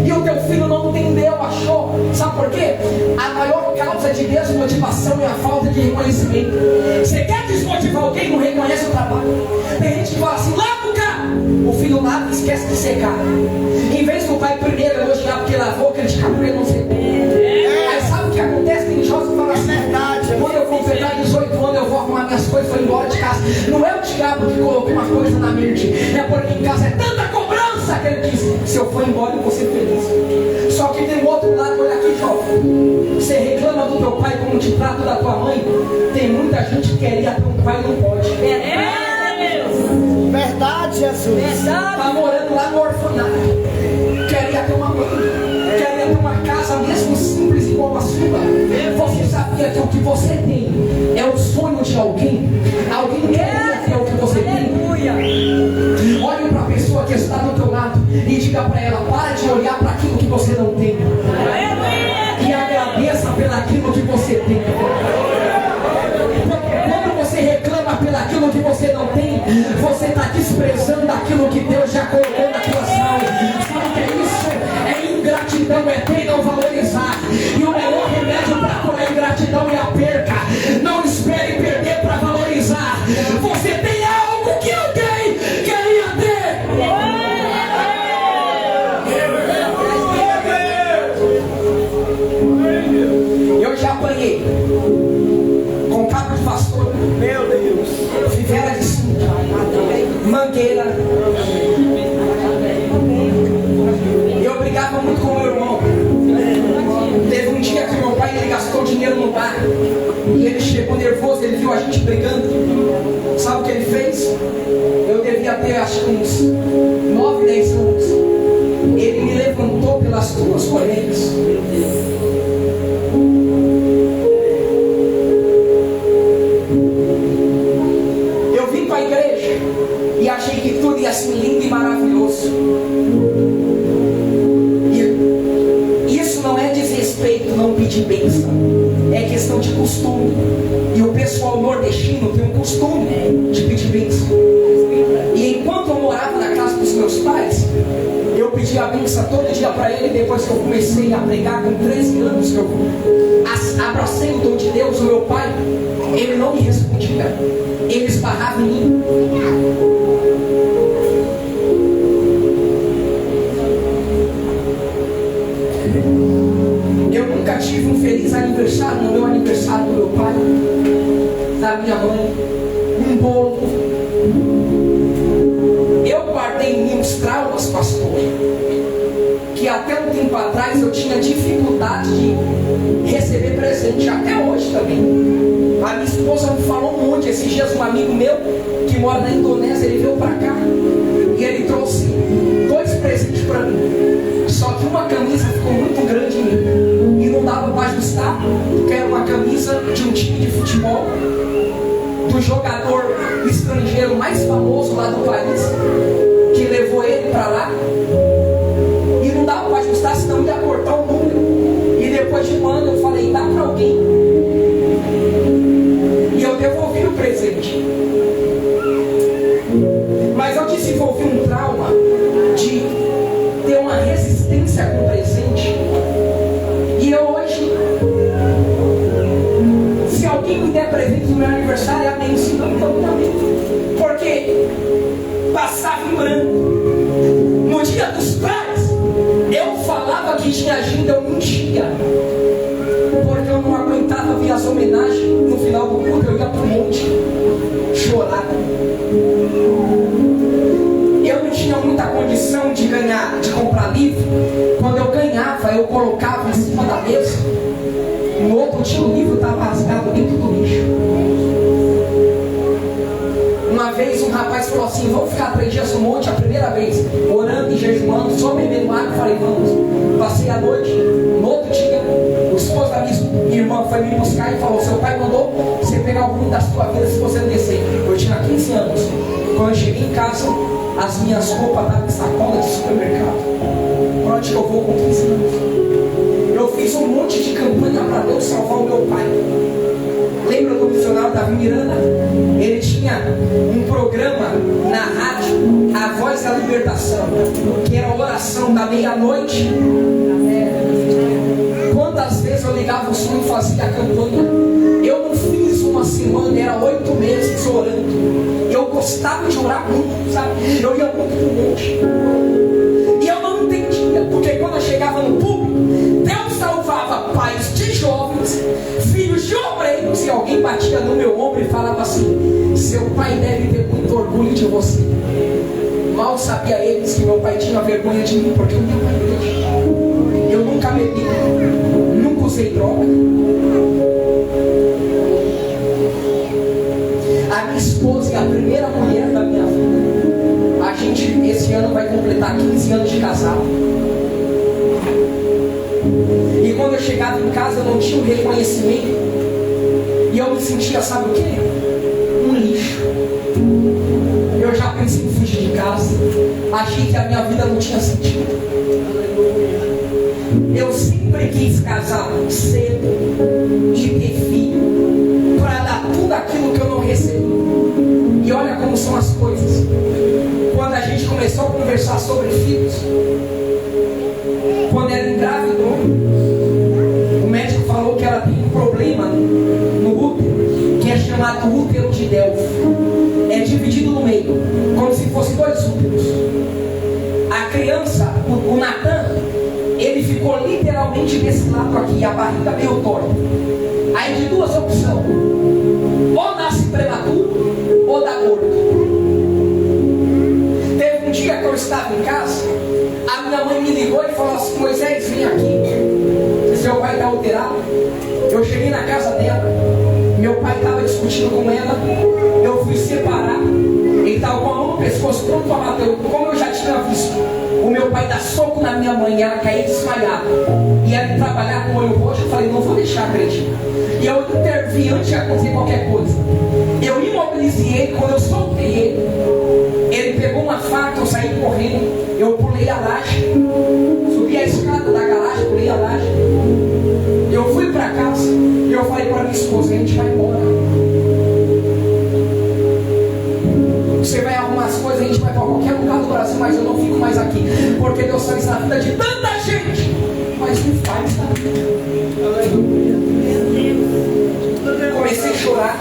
e o teu filho não entendeu, achou. Sabe por quê? A maior causa de desmotivação é a falta de reconhecimento. Você quer desmotivar alguém, não reconhece o trabalho. Tem gente que fala assim, lava o carro. O filho lava e esquece de secar. Em vez do pai primeiro elogiar porque lavou, criticar porque não secou. Aí sabe o que acontece? Tem jovens que falam assim, quando eu completar 18 anos eu vou arrumar minhas coisas e vou embora de casa. Não é o diabo que colocou uma coisa na mente, é porque em casa é tanta cobrança que ele diz, se eu for embora eu vou ser feliz. Só que tem o outro lado, olha aqui, jovem. Você reclama do teu pai como te trata da tua mãe. Tem muita gente que queria ter um pai e não pode.
Verdade, Jesus.
Está morando lá no orfanato. Queria ter uma mãe. Queria ter uma casa mesmo simples igual a sua. Você sabia que o que você tem é o sonho de alguém? Alguém queria ter o que você tem? Olhe para a pessoa que está do teu lado e diga para ela, para de olhar para aquilo que você não tem e agradeça pelaquilo que você tem. Quando você reclama pelaquilo que você não tem, você está desprezando aquilo que Deus já colocou na tua alma. Sabe o que é isso? É ingratidão, é ter não valorizar. E o melhor remédio para curar a ingratidão é a perca. Não espere perder para valorizar. Você tem algo que alguém queria ter. Eu já apanhei com cabo de vassoura,
Meu Deus.
fivela de cinta, mangueira. Eu brigava muito com meu irmão. Teve um dia que meu pai ele gastou dinheiro no bar e ele chegou nervoso, ele viu a gente brigando. Sabe o que ele fez? Eu devia ter acho que uns 9, 10 anos. Ele me levantou pelas duas orelhas. Eu vim para a igreja e achei que tudo ia ser lindo e maravilhoso. E isso não é desrespeito, não pedir bênção. É questão de costume. E o pessoal nordestino tem um costume de pedir bênção. E enquanto eu morava na casa dos meus pais, eu pedia a bênção todo dia para ele. Depois que eu comecei a pregar com 13 anos, que eu abracei o dom de Deus, o meu pai, ele não me respondia. Ele esbarrava em mim. Eu nunca tive um feliz aniversário no meu aniversário do meu pai, da minha mãe, um bolo. Eu guardei em mim os traumas, pastor, que até um tempo atrás eu tinha dificuldade de receber presente, até hoje também. A minha esposa me falou um monte. Esses dias um amigo meu que mora na Indonésia, ele veio para cá e ele trouxe 2 presentes para mim. Só que uma camisa ficou muito grande em mim e não dava para ajustar, porque era uma camisa de um time de futebol do jogador estrangeiro mais famoso lá do país, que levou ele para lá, e não dava para ajustar, senão ia cortar o número. E depois de um ano eu falei, dá para alguém, e eu devolvi o presente. Mas eu desenvolvi um trauma de ter uma resistência com o presente. E eu hoje, se alguém me der presente no meu aniversário, é a bênção. Então também, porque passava em branco. No dia dos pais, eu falava que tinha agenda, eu mentia, porque eu não aguentava ver as homenagens. No final do culto eu ia pro monte chorar. Eu não tinha muita condição de ganhar, de comprar livro. Quando eu ganhava, eu colocava em cima da mesa. No outro dia o livro estava rasgado dentro do lixo. Uma vez um rapaz falou assim, vamos ficar 3 dias no monte, a primeira vez, orando e jejuando, só bebendo água. Eu falei, vamos. Passei a noite. No outro dia, o esposo da minha irmã foi me buscar e falou, seu pai mandou você pegar o rumo da sua vida se você descer. Eu tinha 15 anos. Quando eu cheguei em casa, as minhas roupas estavam em sacola de supermercado. Para onde eu vou com 15 anos? Eu Eu fiz um monte de campanha para Deus salvar o meu pai. Lembra do missionário Davi Miranda? Ele tinha um programa na rádio, A Voz da Libertação, que era a oração da meia-noite. Quantas vezes eu ligava o som e fazia a campanha? Eu não fiz uma semana, era 8 meses orando. Eu gostava de orar muito, sabe? Eu ia muito pro monte. E eu não entendia, porque quando eu chegava no público, Deus salvava pais de jovens, filhos de obreiros, e alguém batia no meu ombro e falava assim: seu pai deve ter muito orgulho de você. Mal sabia eles que meu pai tinha vergonha de mim, porque eu não tinha igreja. Eu nunca bebi, nunca usei droga. A minha esposa é a primeira mulher da minha vida. A gente esse ano vai completar 15 anos de casado. E quando eu chegava em casa eu não tinha um reconhecimento. E eu me sentia, sabe o quê? Um lixo. Eu já pensei em fugir de casa. Achei que a minha vida não tinha sentido. Eu sempre quis casar cedo e ter filho, para dar tudo aquilo que eu não recebi. E olha como são as coisas. Quando a gente começou a conversar sobre filhos, quando ela engravidou, o médico falou que ela tem um problema no útero, que é chamado útero de Delfo. É dividido no meio, como se fossem 2 úteros. A criança, o Natan, ele ficou literalmente desse lado aqui, a barriga meio torta. Aí de 2 opções: ou nasce prematuro, ou dá morto. Teve um dia que eu estava em casa, a minha mãe me ligou e falou assim: Moisés, vem aqui, seu pai está alterado. Eu cheguei na casa dela, meu pai estava discutindo com ela, eu fui separar, ele estava com a mão no pescoço, pronto para bater. Como eu já tinha visto o meu pai dar soco na minha mãe e ela cair desmaiada, e ela trabalhar com o olho roxo, eu falei: não vou deixar acreditar. E eu intervi antes de acontecer qualquer coisa. Eu imobilizei ele. Quando eu soltei ele pegou uma faca, eu saí correndo, eu pulei a laje, subi a escada da garagem, pulei a laje. Eu fui para casa e eu falei para minha esposa: a gente vai embora. Você vai arrumar as coisas, a gente vai para qualquer lugar do Brasil, mas eu não fico mais aqui, porque Deus faz na vida de tanta gente, mas não faz, tá? Comecei a chorar.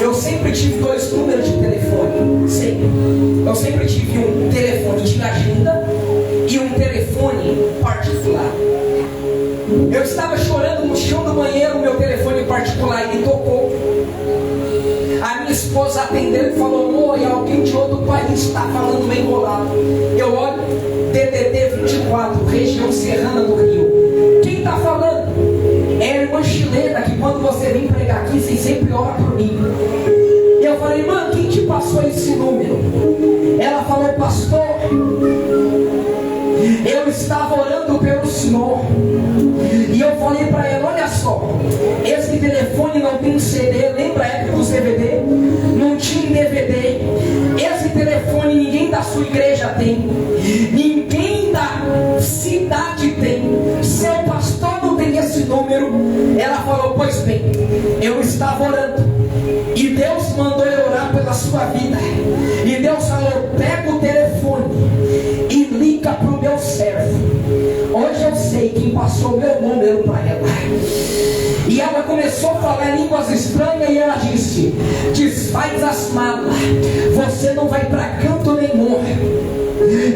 Eu sempre tive 2 números de telefone. Sempre. Eu sempre tive um telefone de agenda e um telefone particular. Eu estava chorando no chão do banheiro, meu telefone particular, e tocou. A minha esposa atendeu e falou: oi, alguém de outro país está falando meio bolado. Eu olho, DDD 24, região serrana do Rio. Quem está falando? É a irmã chilena, que quando você vem pregar aqui, você sempre ora por mim. E eu falei: irmã, quem te passou esse número? Ela falou: pastor, eu estava orando pelo senhor. E eu falei para ela: olha só, esse telefone não tem CD. Lembra a época dos DVD? Não tinha DVD. Esse telefone ninguém da sua igreja tem, ninguém da cidade tem. Seu pastor não tem esse número. Ela falou: pois bem, eu estava orando e Deus mandou eu orar pela sua vida. E Deus falou: pega o telefone e liga para o meu servo. Hoje eu sei quem passou meu número para ela. E ela começou a falar línguas estranhas e ela disse: desfaz as malas, você não vai para canto nenhum.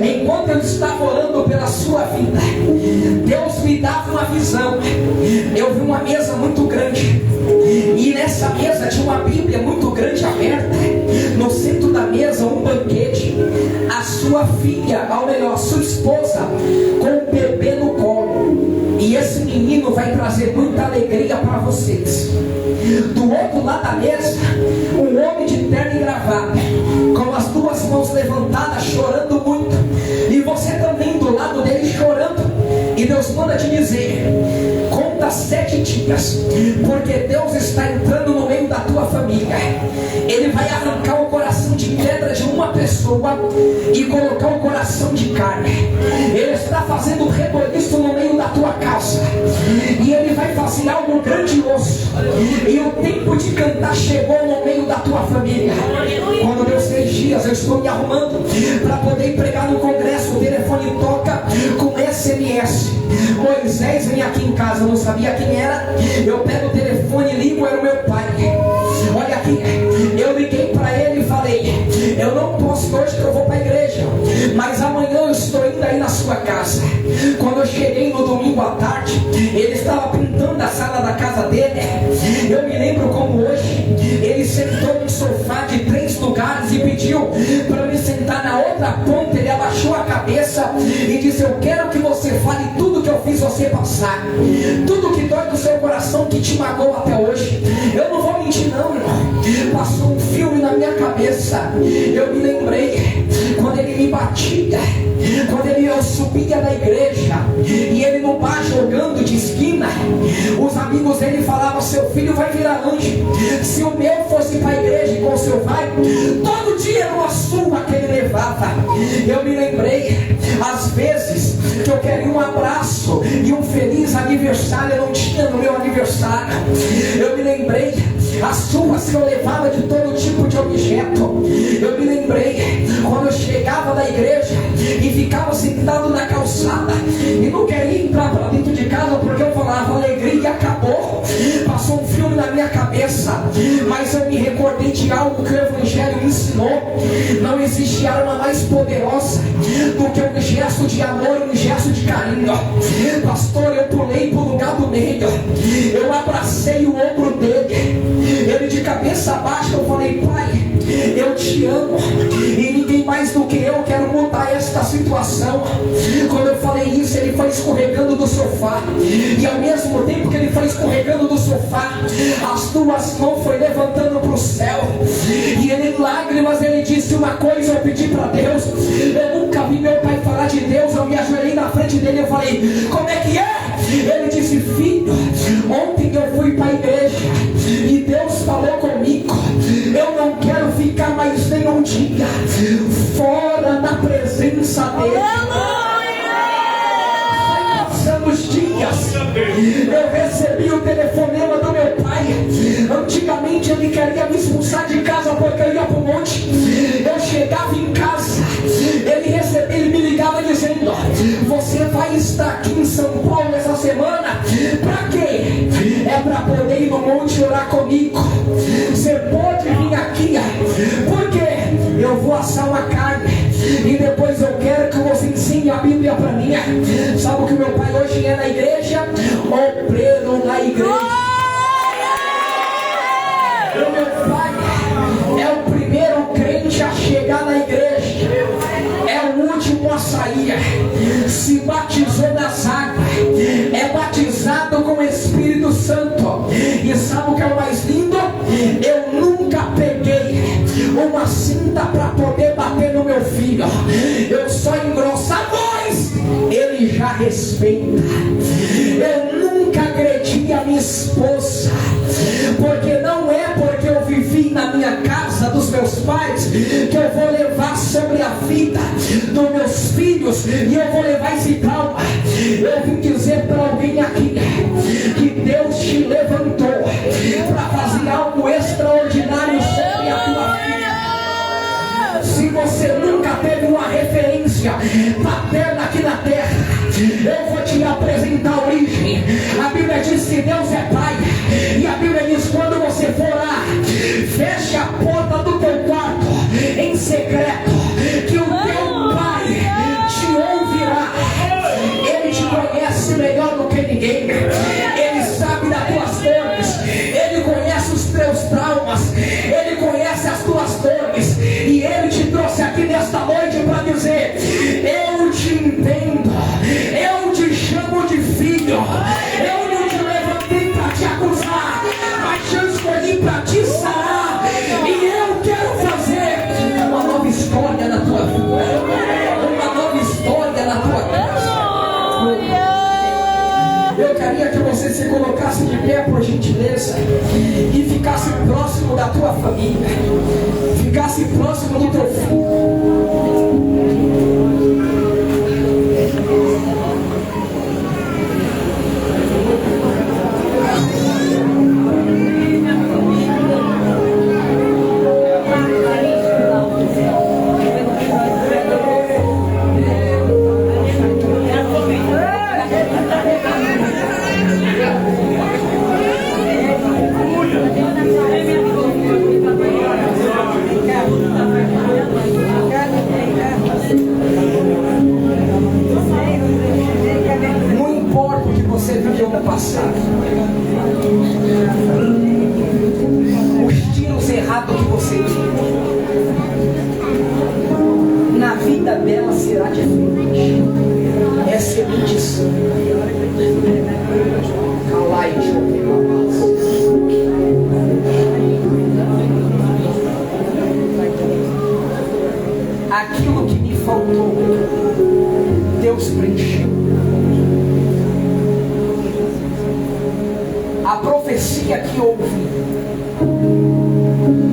Enquanto eu estava orando pela sua vida, Deus me dava uma visão. Eu vi uma mesa muito grande, e nessa mesa tinha uma Bíblia muito grande aberta. No centro da mesa um banquete. A sua filha, ou melhor, sua esposa, com um bebê no colo. E esse menino vai trazer muita alegria para vocês. Do outro lado da mesa, um homem de terno e gravata, com as 2 mãos levantadas, chorando muito. E você também do lado dele chorando. E Deus manda te dizer: conta 7 dias, porque Deus está entrando no meio da tua família. Ele vai arrancar o coração de de pedra de uma pessoa e colocar um coração de carne. Ele está fazendo um reboliço no meio da tua casa, e Ele vai fazer algo grandioso. E o tempo de cantar chegou no meio da tua família. Quando deu 6 dias, eu estou me arrumando para poder pregar no congresso. O telefone toca com SMS. Moisés vem aqui em casa, eu não sabia quem era. Eu pego o telefone e ligo, era o meu pai. Olha aqui, eu liguei para ele e falei: eu não posso hoje que eu vou para a igreja, mas amanhã eu estou indo aí na sua casa. Quando eu cheguei no domingo à tarde, ele estava pintando a sala da casa dele. Eu me lembro como hoje, ele sentou num sofá de 3 lugares e pediu para me sentar na outra ponta. Ele abaixou a cabeça e disse: eu quero que você fale tudo que eu fiz você passar, tudo que dói do seu coração, que te magoou até hoje. Eu não vou mentir não, irmão. Passou um filme na minha cabeça. Eu me lembrei quando ele me batia, quando eu subia da igreja e ele no bar jogando de esquina. Os amigos dele falavam: seu filho vai virar anjo. Se o meu fosse para a igreja igual o seu vai, todo dia era uma surra que ele levava. Eu me lembrei às vezes que eu queria um abraço e um feliz aniversário, eu não tinha no meu aniversário. Eu me lembrei as surras que eu levava de todo tipo de objeto. Eu me lembrei quando eu chegava da igreja e ficava sentado na calçada e não queria entrar para dentro de casa porque eu falava: a alegria acabou. Passou um filme na minha cabeça, mas eu me recordei de algo que o Evangelho me ensinou. Não existe arma mais poderosa do que um gesto de amor e um gesto de carinho. Pastor, eu pulei para o lugar do meio, eu abracei o ombro dele, ele de cabeça baixa. Eu falei: pai, eu te amo e ninguém mais do que eu quero mudar esta situação. Quando eu falei isso, ele foi escorregando do sofá, e ao mesmo tempo que ele foi escorregando do sofá, as 2 mãos foi levantando para o céu, e ele em lágrimas, ele disse uma coisa: eu pedi para Deus, eu nunca vi meu pai falar de Deus. Eu me ajoelhei na frente dele, eu falei: como é que é? Ele disse: filho, ontem eu fui para a igreja e Deus falou comigo, eu não quero ficar mais nenhum dia fora da presença dele. Passando os dias, eu recebi o telefonema do meu pai. Antigamente ele queria me expulsar de casa porque eu ia para o monte. Eu chegava em casa, ele me ligava dizendo: você vai estar aqui em São Paulo essa semana? Pra quê? É para poder ir no monte orar comigo. Você pode vir aqui, porque eu vou assar uma carne e depois eu quero que você ensine a Bíblia para mim. Sabe o que meu pai hoje é na igreja? Obreiro na igreja. O meu pai é o primeiro crente a chegar na igreja, é o último a sair. Se batizou nas águas, é batizado com o Espírito Santo. E sabe o que é o mais lindo? Eu nunca peguei uma cinta para poder bater no meu filho. Eu só engrosso a voz, ele já respeita. Eu nunca agredi a minha esposa, porque não é porque eu vivi na minha casa dos meus pais que eu vou levar sobre a vida dos meus filhos e eu vou levar esse trauma. Eu vim dizer para alguém aqui que Deus te levantou para fazer algo extraordinário sobre a tua vida. Se você nunca teve uma referência paterna aqui na terra, eu vou te apresentar a origem. A Bíblia diz que Deus é Pai, e a Bíblia diz: quando você for lá, feche a porta do teu quarto em secreto, que o teu Pai te ouvirá. Ele te conhece melhor do que ninguém. Ele sabe das tuas dores, ele conhece os teus traumas, ele conhece as tuas dores, e ele te trouxe aqui nesta noite para dizer: eu te entendo, eu te chamo de filho. Eu não te levantei para te acusar, mas eu escolhi para te sarar, e eu quero fazer uma nova história na tua vida, uma nova história na tua casa. Eu
queria que você se colocasse de pé, por gentileza, e ficasse próximo da tua família, ficasse próximo do teu filho. Os tiros errados que você tinha, na vida dela será diferente. É semente santa. Aquilo que me faltou, Deus preencheu. A profecia que ouvi,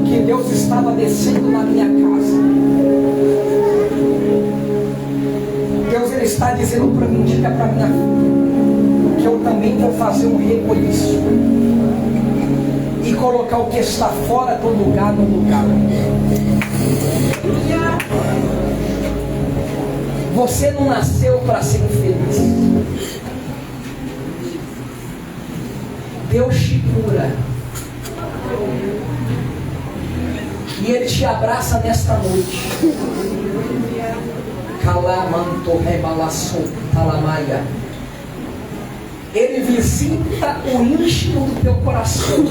que Deus estava descendo na minha casa, Deus ele está dizendo para mim, diga para minha filha, que eu também vou fazer um recolhiço e colocar o que está fora do lugar no lugar. Você não nasceu para ser infeliz. Deus te cura e Ele te abraça nesta noite. Calamanto rebalaçou talamaia. Ele visita o íntimo do teu coração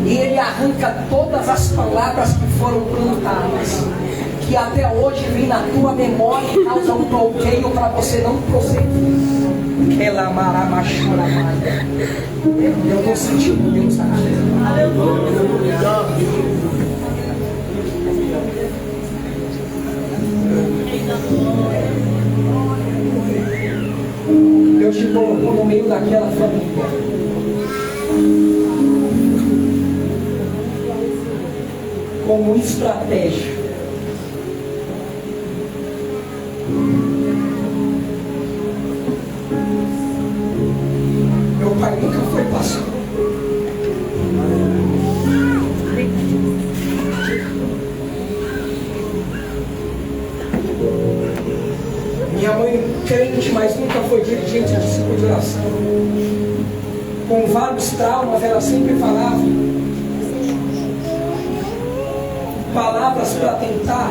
e Ele arranca todas as palavras que foram plantadas, que até hoje vem na tua memória e causa um bloqueio para você não prosseguir. Eu estou sentindo Deus aqui. Deus te colocou no meio daquela família. Como estratégia. Meu pai nunca foi pastor. Minha mãe crente, mas nunca foi dirigente de ciclo de oração. Com vários traumas, ela sempre falava palavras para tentar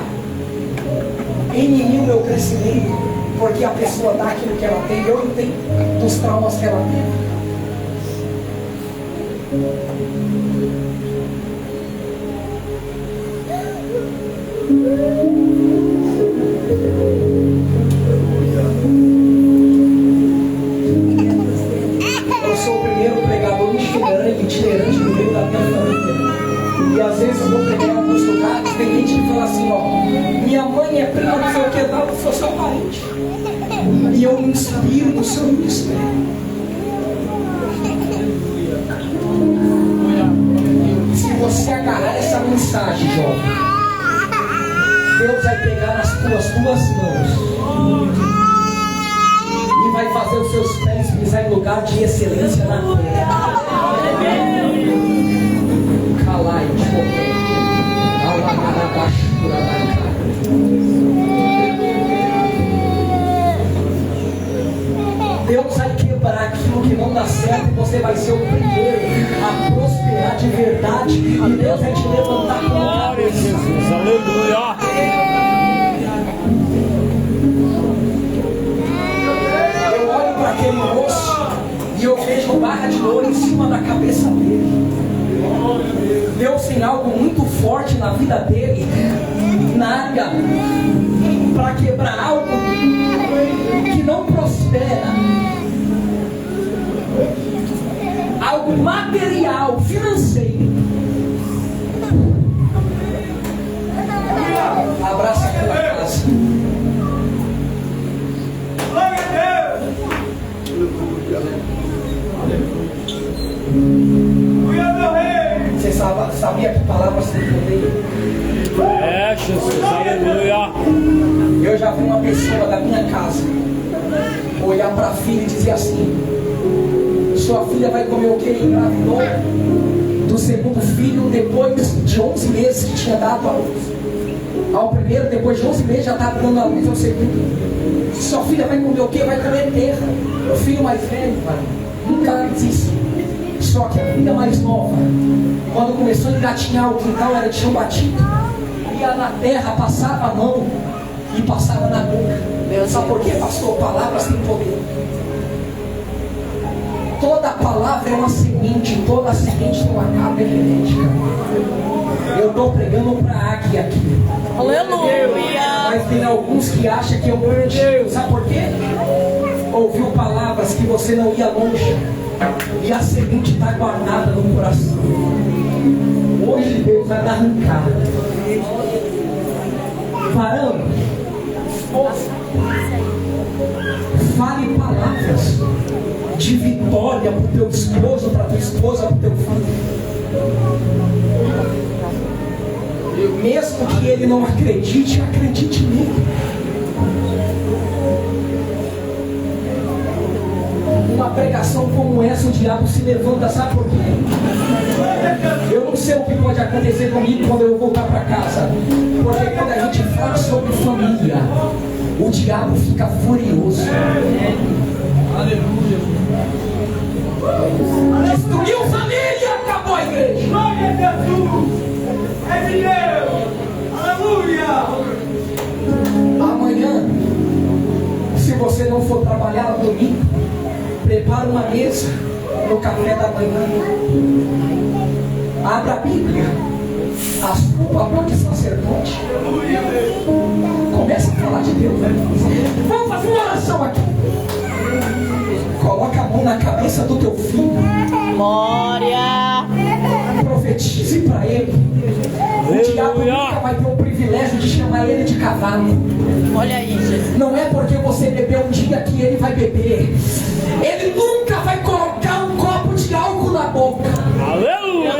inibir o meu crescimento, porque a pessoa dá aquilo que ela tem. Eu entendo dos traumas que ela tem. Eu sou o primeiro pregador itinerante no meio da minha família. E às vezes eu vou pregar em alguns lugares, tem gente que fala assim, ó, minha mãe é prima, não sei o que, não, eu sou seu parente. E eu me inspiro no seu ministério. Se você agarrar essa mensagem, jovem, Deus vai pegar nas tuas duas mãos e vai fazer os seus pés pisar em lugar de excelência na terra. Calai, Deus vai quebrar aquilo que não dá certo e você vai ser o primeiro a prosperar de verdade. E Deus vai te levantar como cabeça. Jesus, aleluia. Eu olho para aquele moço e eu vejo barra de ouro em cima da cabeça dele. Deus tem algo muito forte na vida dele, na área, para quebrar algo que não prospera, algo material, financeiro. Abraça aquela casa. Glória a Deus. Eu já vi uma pessoa da minha casa olhar para a filha e dizer assim: sua filha vai comer o que? Engravidou do segundo filho depois de 11 meses que tinha dado a luz. Ao primeiro, depois de 11 meses já estava dando a luz ao segundo. Sua filha vai comer o que? Vai comer terra. O filho mais velho, pai, nunca quis isso. Só que a filha mais nova, quando começou a engatinhar, o quintal era de chão batido, ia na terra, passava a mão e passava na boca. Sabe por quê, pastor? Palavras têm poder. Toda palavra é uma semente, toda semente tem uma carga genética. Eu estou pregando para a águia aqui.
Aleluia!
Mas tem alguns que acham que eu perdi. Sabe por quê? Ouviu palavras que você não ia longe, e a semente está guardada no coração. Hoje Deus vai dar arrancada. Varão, fale palavras de vitória para o teu esposo, para a tua esposa, para o teu filho. Mesmo que ele não acredite, acredite nele. Uma pregação como essa, o diabo se levanta, sabe por quê? Eu não sei o que pode acontecer comigo quando eu voltar para casa, porque quando a gente fala sobre família, o diabo fica furioso. Aleluia. Destruiu família, acabou a igreja.
Glória a Jesus. É de Deus. Aleluia.
Amanhã, se você não for trabalhar no domingo, prepara uma mesa no café da manhã. Abra a Bíblia, a sua boca de sacerdote. Comece a falar de Deus, né? Vamos fazer uma oração aqui. Coloca a mão na cabeça do teu filho.
Glória!
Profetize para ele. O diabo nunca vai ter o privilégio de chamar ele de cavalo.
Olha aí, Jesus.
Não é porque você bebeu um dia que ele vai beber. Ele nunca vai colocar um copo de álcool na boca.
Aleluia!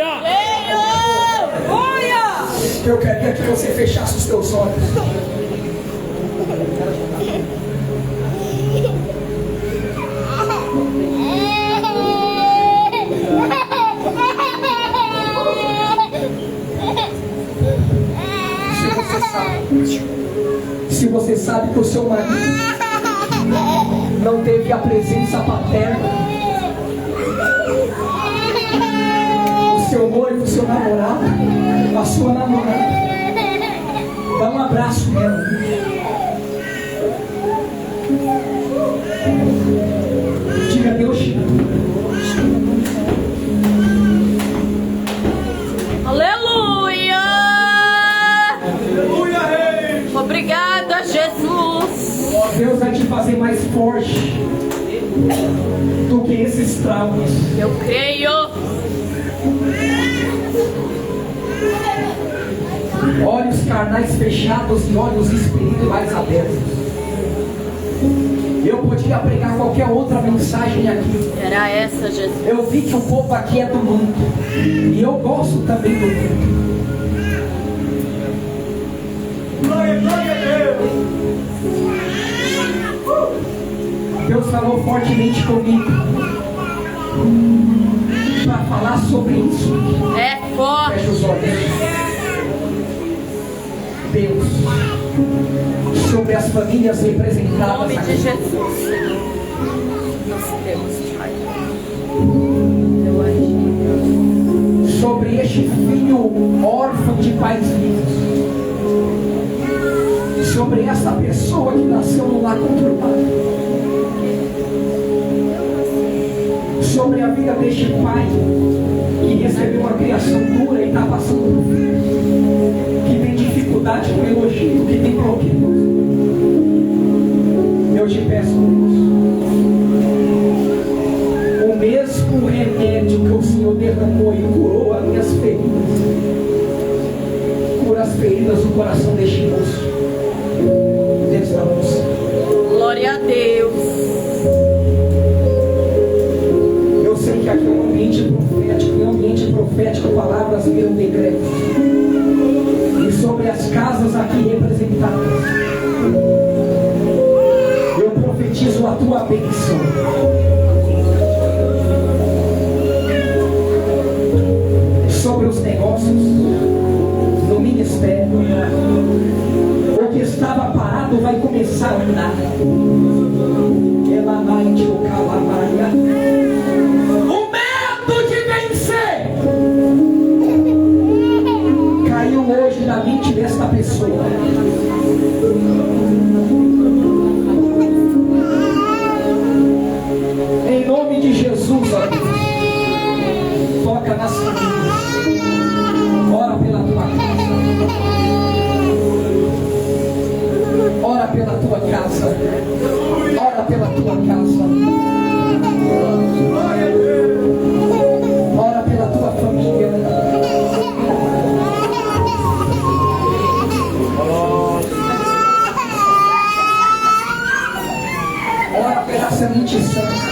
Glória!
Eu queria que você fechasse os teus olhos. Se você sabe que o seu marido não teve a presença paterna, o seu noivo, o seu namorado, a sua namorada, dá um abraço nela. Diga: Deus te ama.
Aleluia!
Aleluia, Rei.
Obrigada, Jesus.
Deus vai te fazer mais forte do que esses traumas.
Eu creio.
Olhos carnais fechados e olhos espirituais abertos. Eu podia pregar qualquer outra mensagem aqui.
Era essa, Jesus.
Eu vi que o povo aqui é do mundo, e eu gosto também do mundo.
Glória a Deus.
Deus falou fortemente comigo para falar sobre isso.
É forte.
Feche os olhos. Deus, sobre as famílias
Em
representadas
nome de
aqui.
Jesus, Senhor. Nós temos, Pai. Eu agi.
Sobre este filho órfão de pais vivos. Sobre esta pessoa que nasceu no lar conturbado. Sobre a vida deste pai que recebeu uma criação dura e está passando por filho, que tem dificuldade com elogio, que tem bloqueio. Eu te peço, o mesmo remédio que o Senhor derramou e curou as minhas feridas, cura as feridas do coração deste moço. Deus da moça.
Glória a Deus.
Eu sei que aqui é um ambiente profético, e um ambiente profético, palavras viram decretos. E sobre as casas aqui representadas, tua bênção. Sobre os negócios, no ministério, o que estava parado vai começar a andar. Ela vai te calabaria. O medo de vencer caiu hoje na mente desta pessoa. Em nome de Jesus, ó Deus, toca nas famílias. Ora pela tua casa. Ora pela tua casa. Ora pela tua casa. Ora pela tua família. Ora pela semente santa.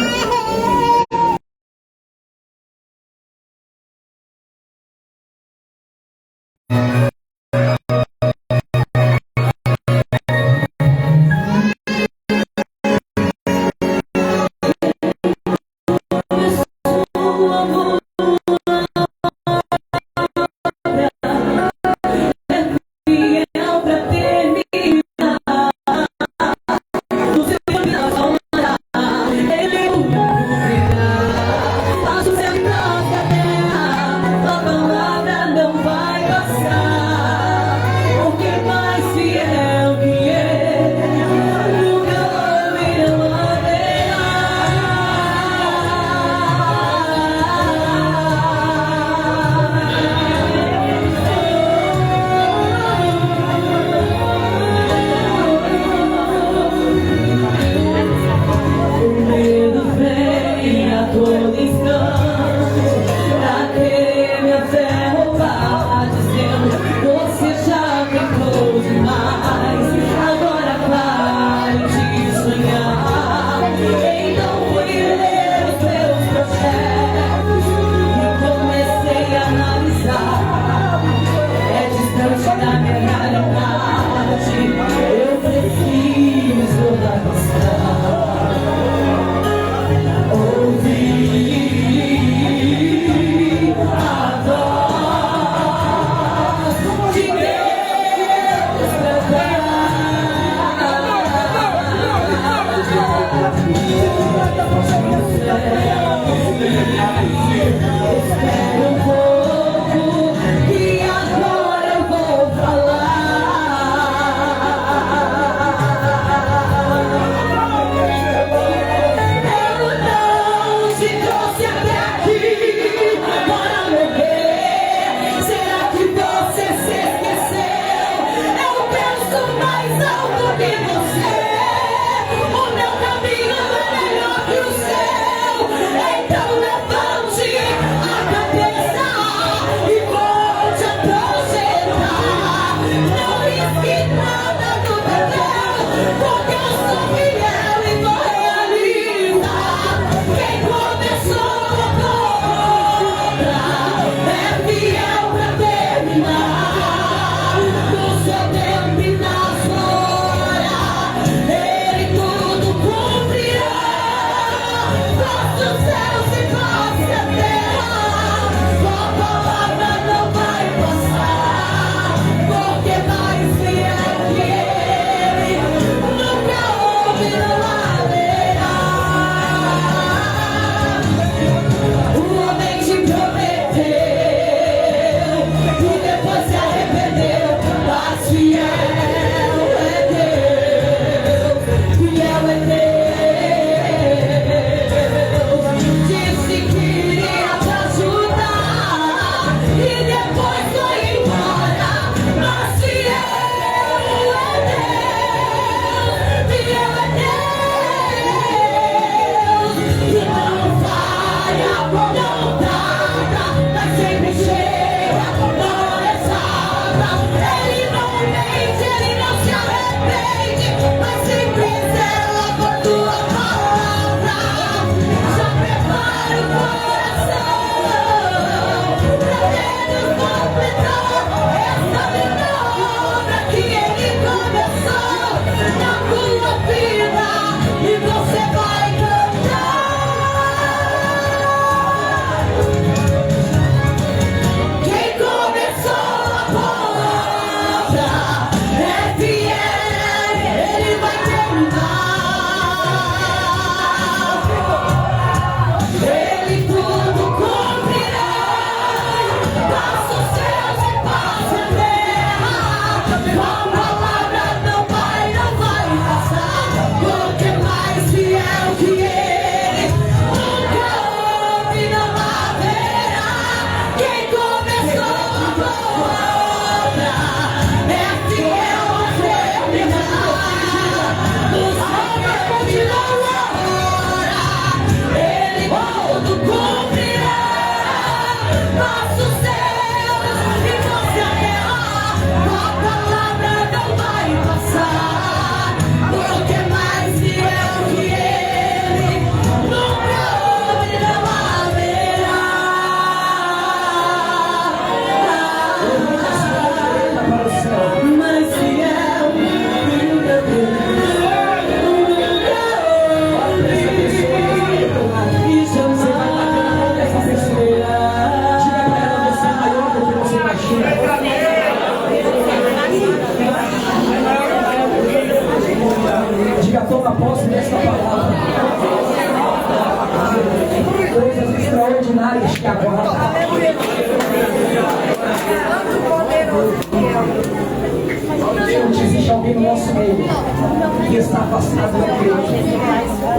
que está afastado da igreja,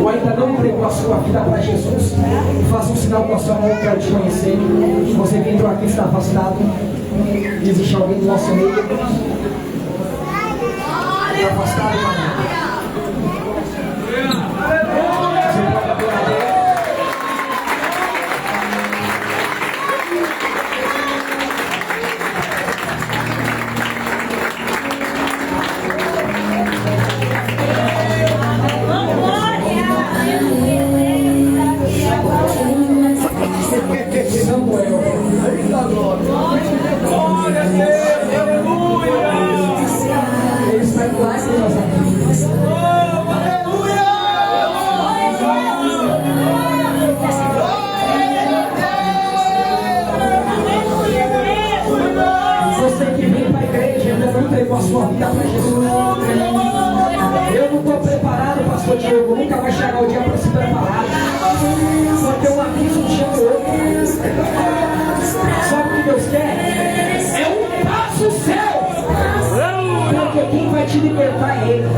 ou ainda não entregou a sua vida para Jesus, faça um sinal com a sua mão, eu quero te conhecer. Você que entrou aqui está afastado, existe alguém do nosso meio? Está afastado, irmão? Você pode adorar a Deus? Ele está em lágrimas aqui. Você que vem para a igreja ainda não entregou a sua vida para Jesus. Eu não estou preparado, pastor Diego. Nunca vai chegar o dia para se preparar. Porque um aviso chega o outro. Sabe o que Deus quer? É um passo seu. Porque quem vai te libertar é Ele.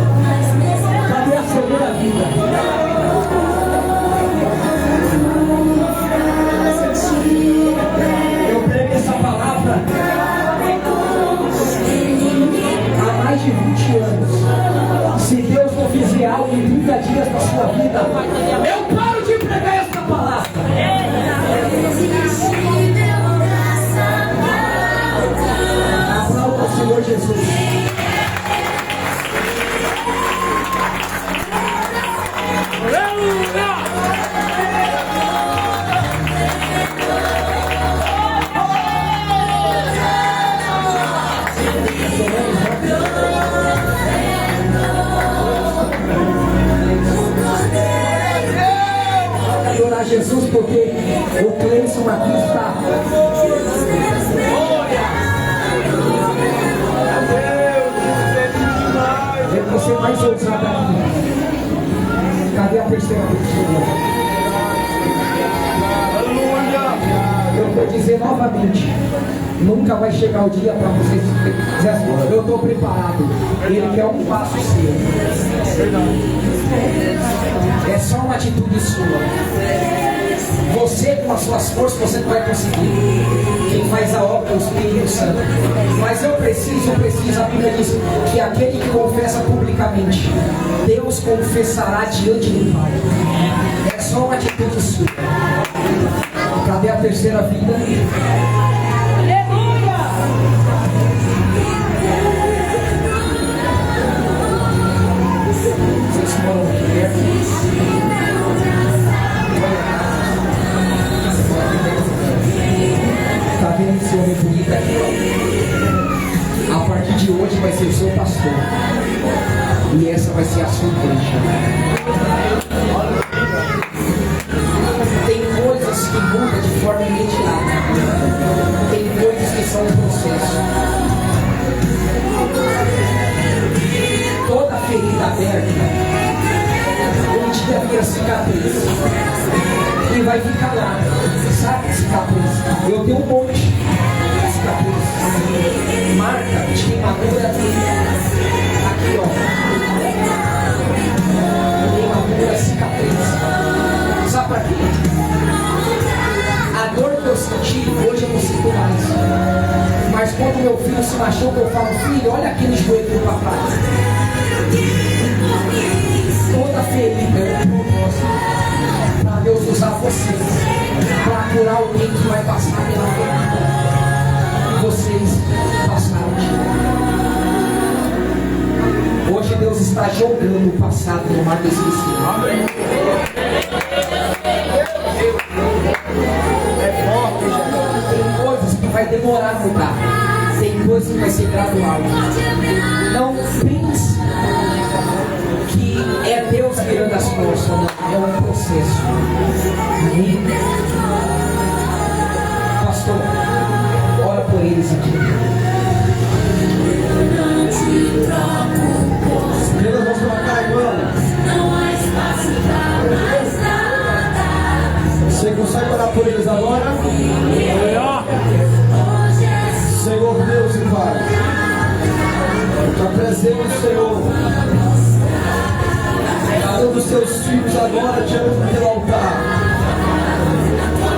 Cadê a segunda vida? Eu prego essa palavra há mais de 20 anos. Se Deus não fizer algo em 30 dias na sua vida, eu paro de pregar essa palavra. Aplauda o Senhor Jesus. Adorar Jesus, porque o Cleison aqui está. É você mais ousado aqui. Cadê a terceira pessoa? Eu vou dizer novamente, nunca vai chegar o dia para vocês dizer assim, eu estou preparado. Ele quer um passo seu. É só uma atitude sua. Você com as suas forças você não vai conseguir. Quem faz a obra é o Espírito Santo. Mas eu preciso, a Bíblia diz que aquele que confessa publicamente, Deus confessará diante do Pai. É só uma atitude sua. Cadê a terceira vida? Vocês moram aqui perto? Está vendo esse homem bonito aqui? A partir de hoje vai ser o seu pastor. E essa vai ser a sua igreja. Tem coisas que mudam de forma imediata. Tem coisas que são um processo. Toda ferida aberta, um dia vira cicatriz. E vai ficar lá. Sabe cicatriz? Eu tenho um monte de cicatriz. Marca de queimadura aqui, ó. Queimadura, cicatriz. Sabe pra quê? A dor que eu senti, hoje eu não sinto mais. Mas quando meu filho se machuca, eu falo, filho, olha aquele joelho do papai. Toda ferida é um propósito. Para Deus usar vocês para curar alguém que vai passar pela ferida. Vocês passaram de hoje Deus está jogando o passado no mar do esquecido. Amém. Tem coisas que vai demorar a mudar. Tem coisas que vai ser gradual. Não pense que é Deus virando as coisas, é um processo. Amém? Pastor, ora por eles aqui. Deus, vamos colocar agora. Você consegue orar por eles agora? Senhor Deus e Pai, te apresento, Senhor, agora diante do teu altar.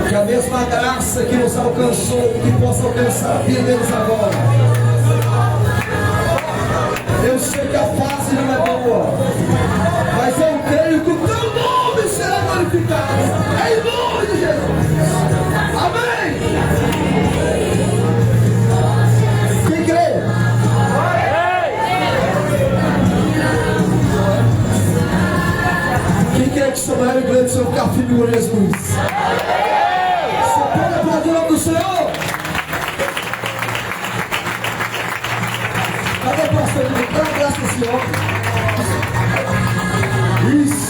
Que a mesma graça que nos alcançou, que possa alcançar a vida deles agora. Eu sei que a fase não é boa, mas eu creio que o teu nome será glorificado. Em nome de Jesus. Amém. Quem crê? Quem crê que Samuel e Gleison são ficar firme com Jesus? Você pode aplaudir o nome do Senhor? Cadê o pastor? Dá graça ao Senhor. Isso.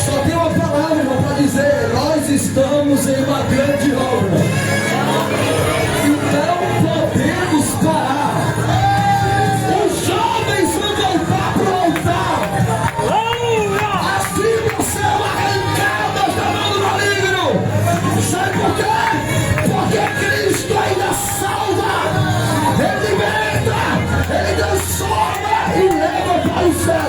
Só tem uma palavra, irmão, para dizer: nós estamos em uma grande obra e não podemos parar. Os jovens vão voltar para o altar. As tribos serão arrancadas da mão do maligno. Sabe por quê? Porque Cristo ainda salva, Ele liberta, Ele transforma e leva para o céu.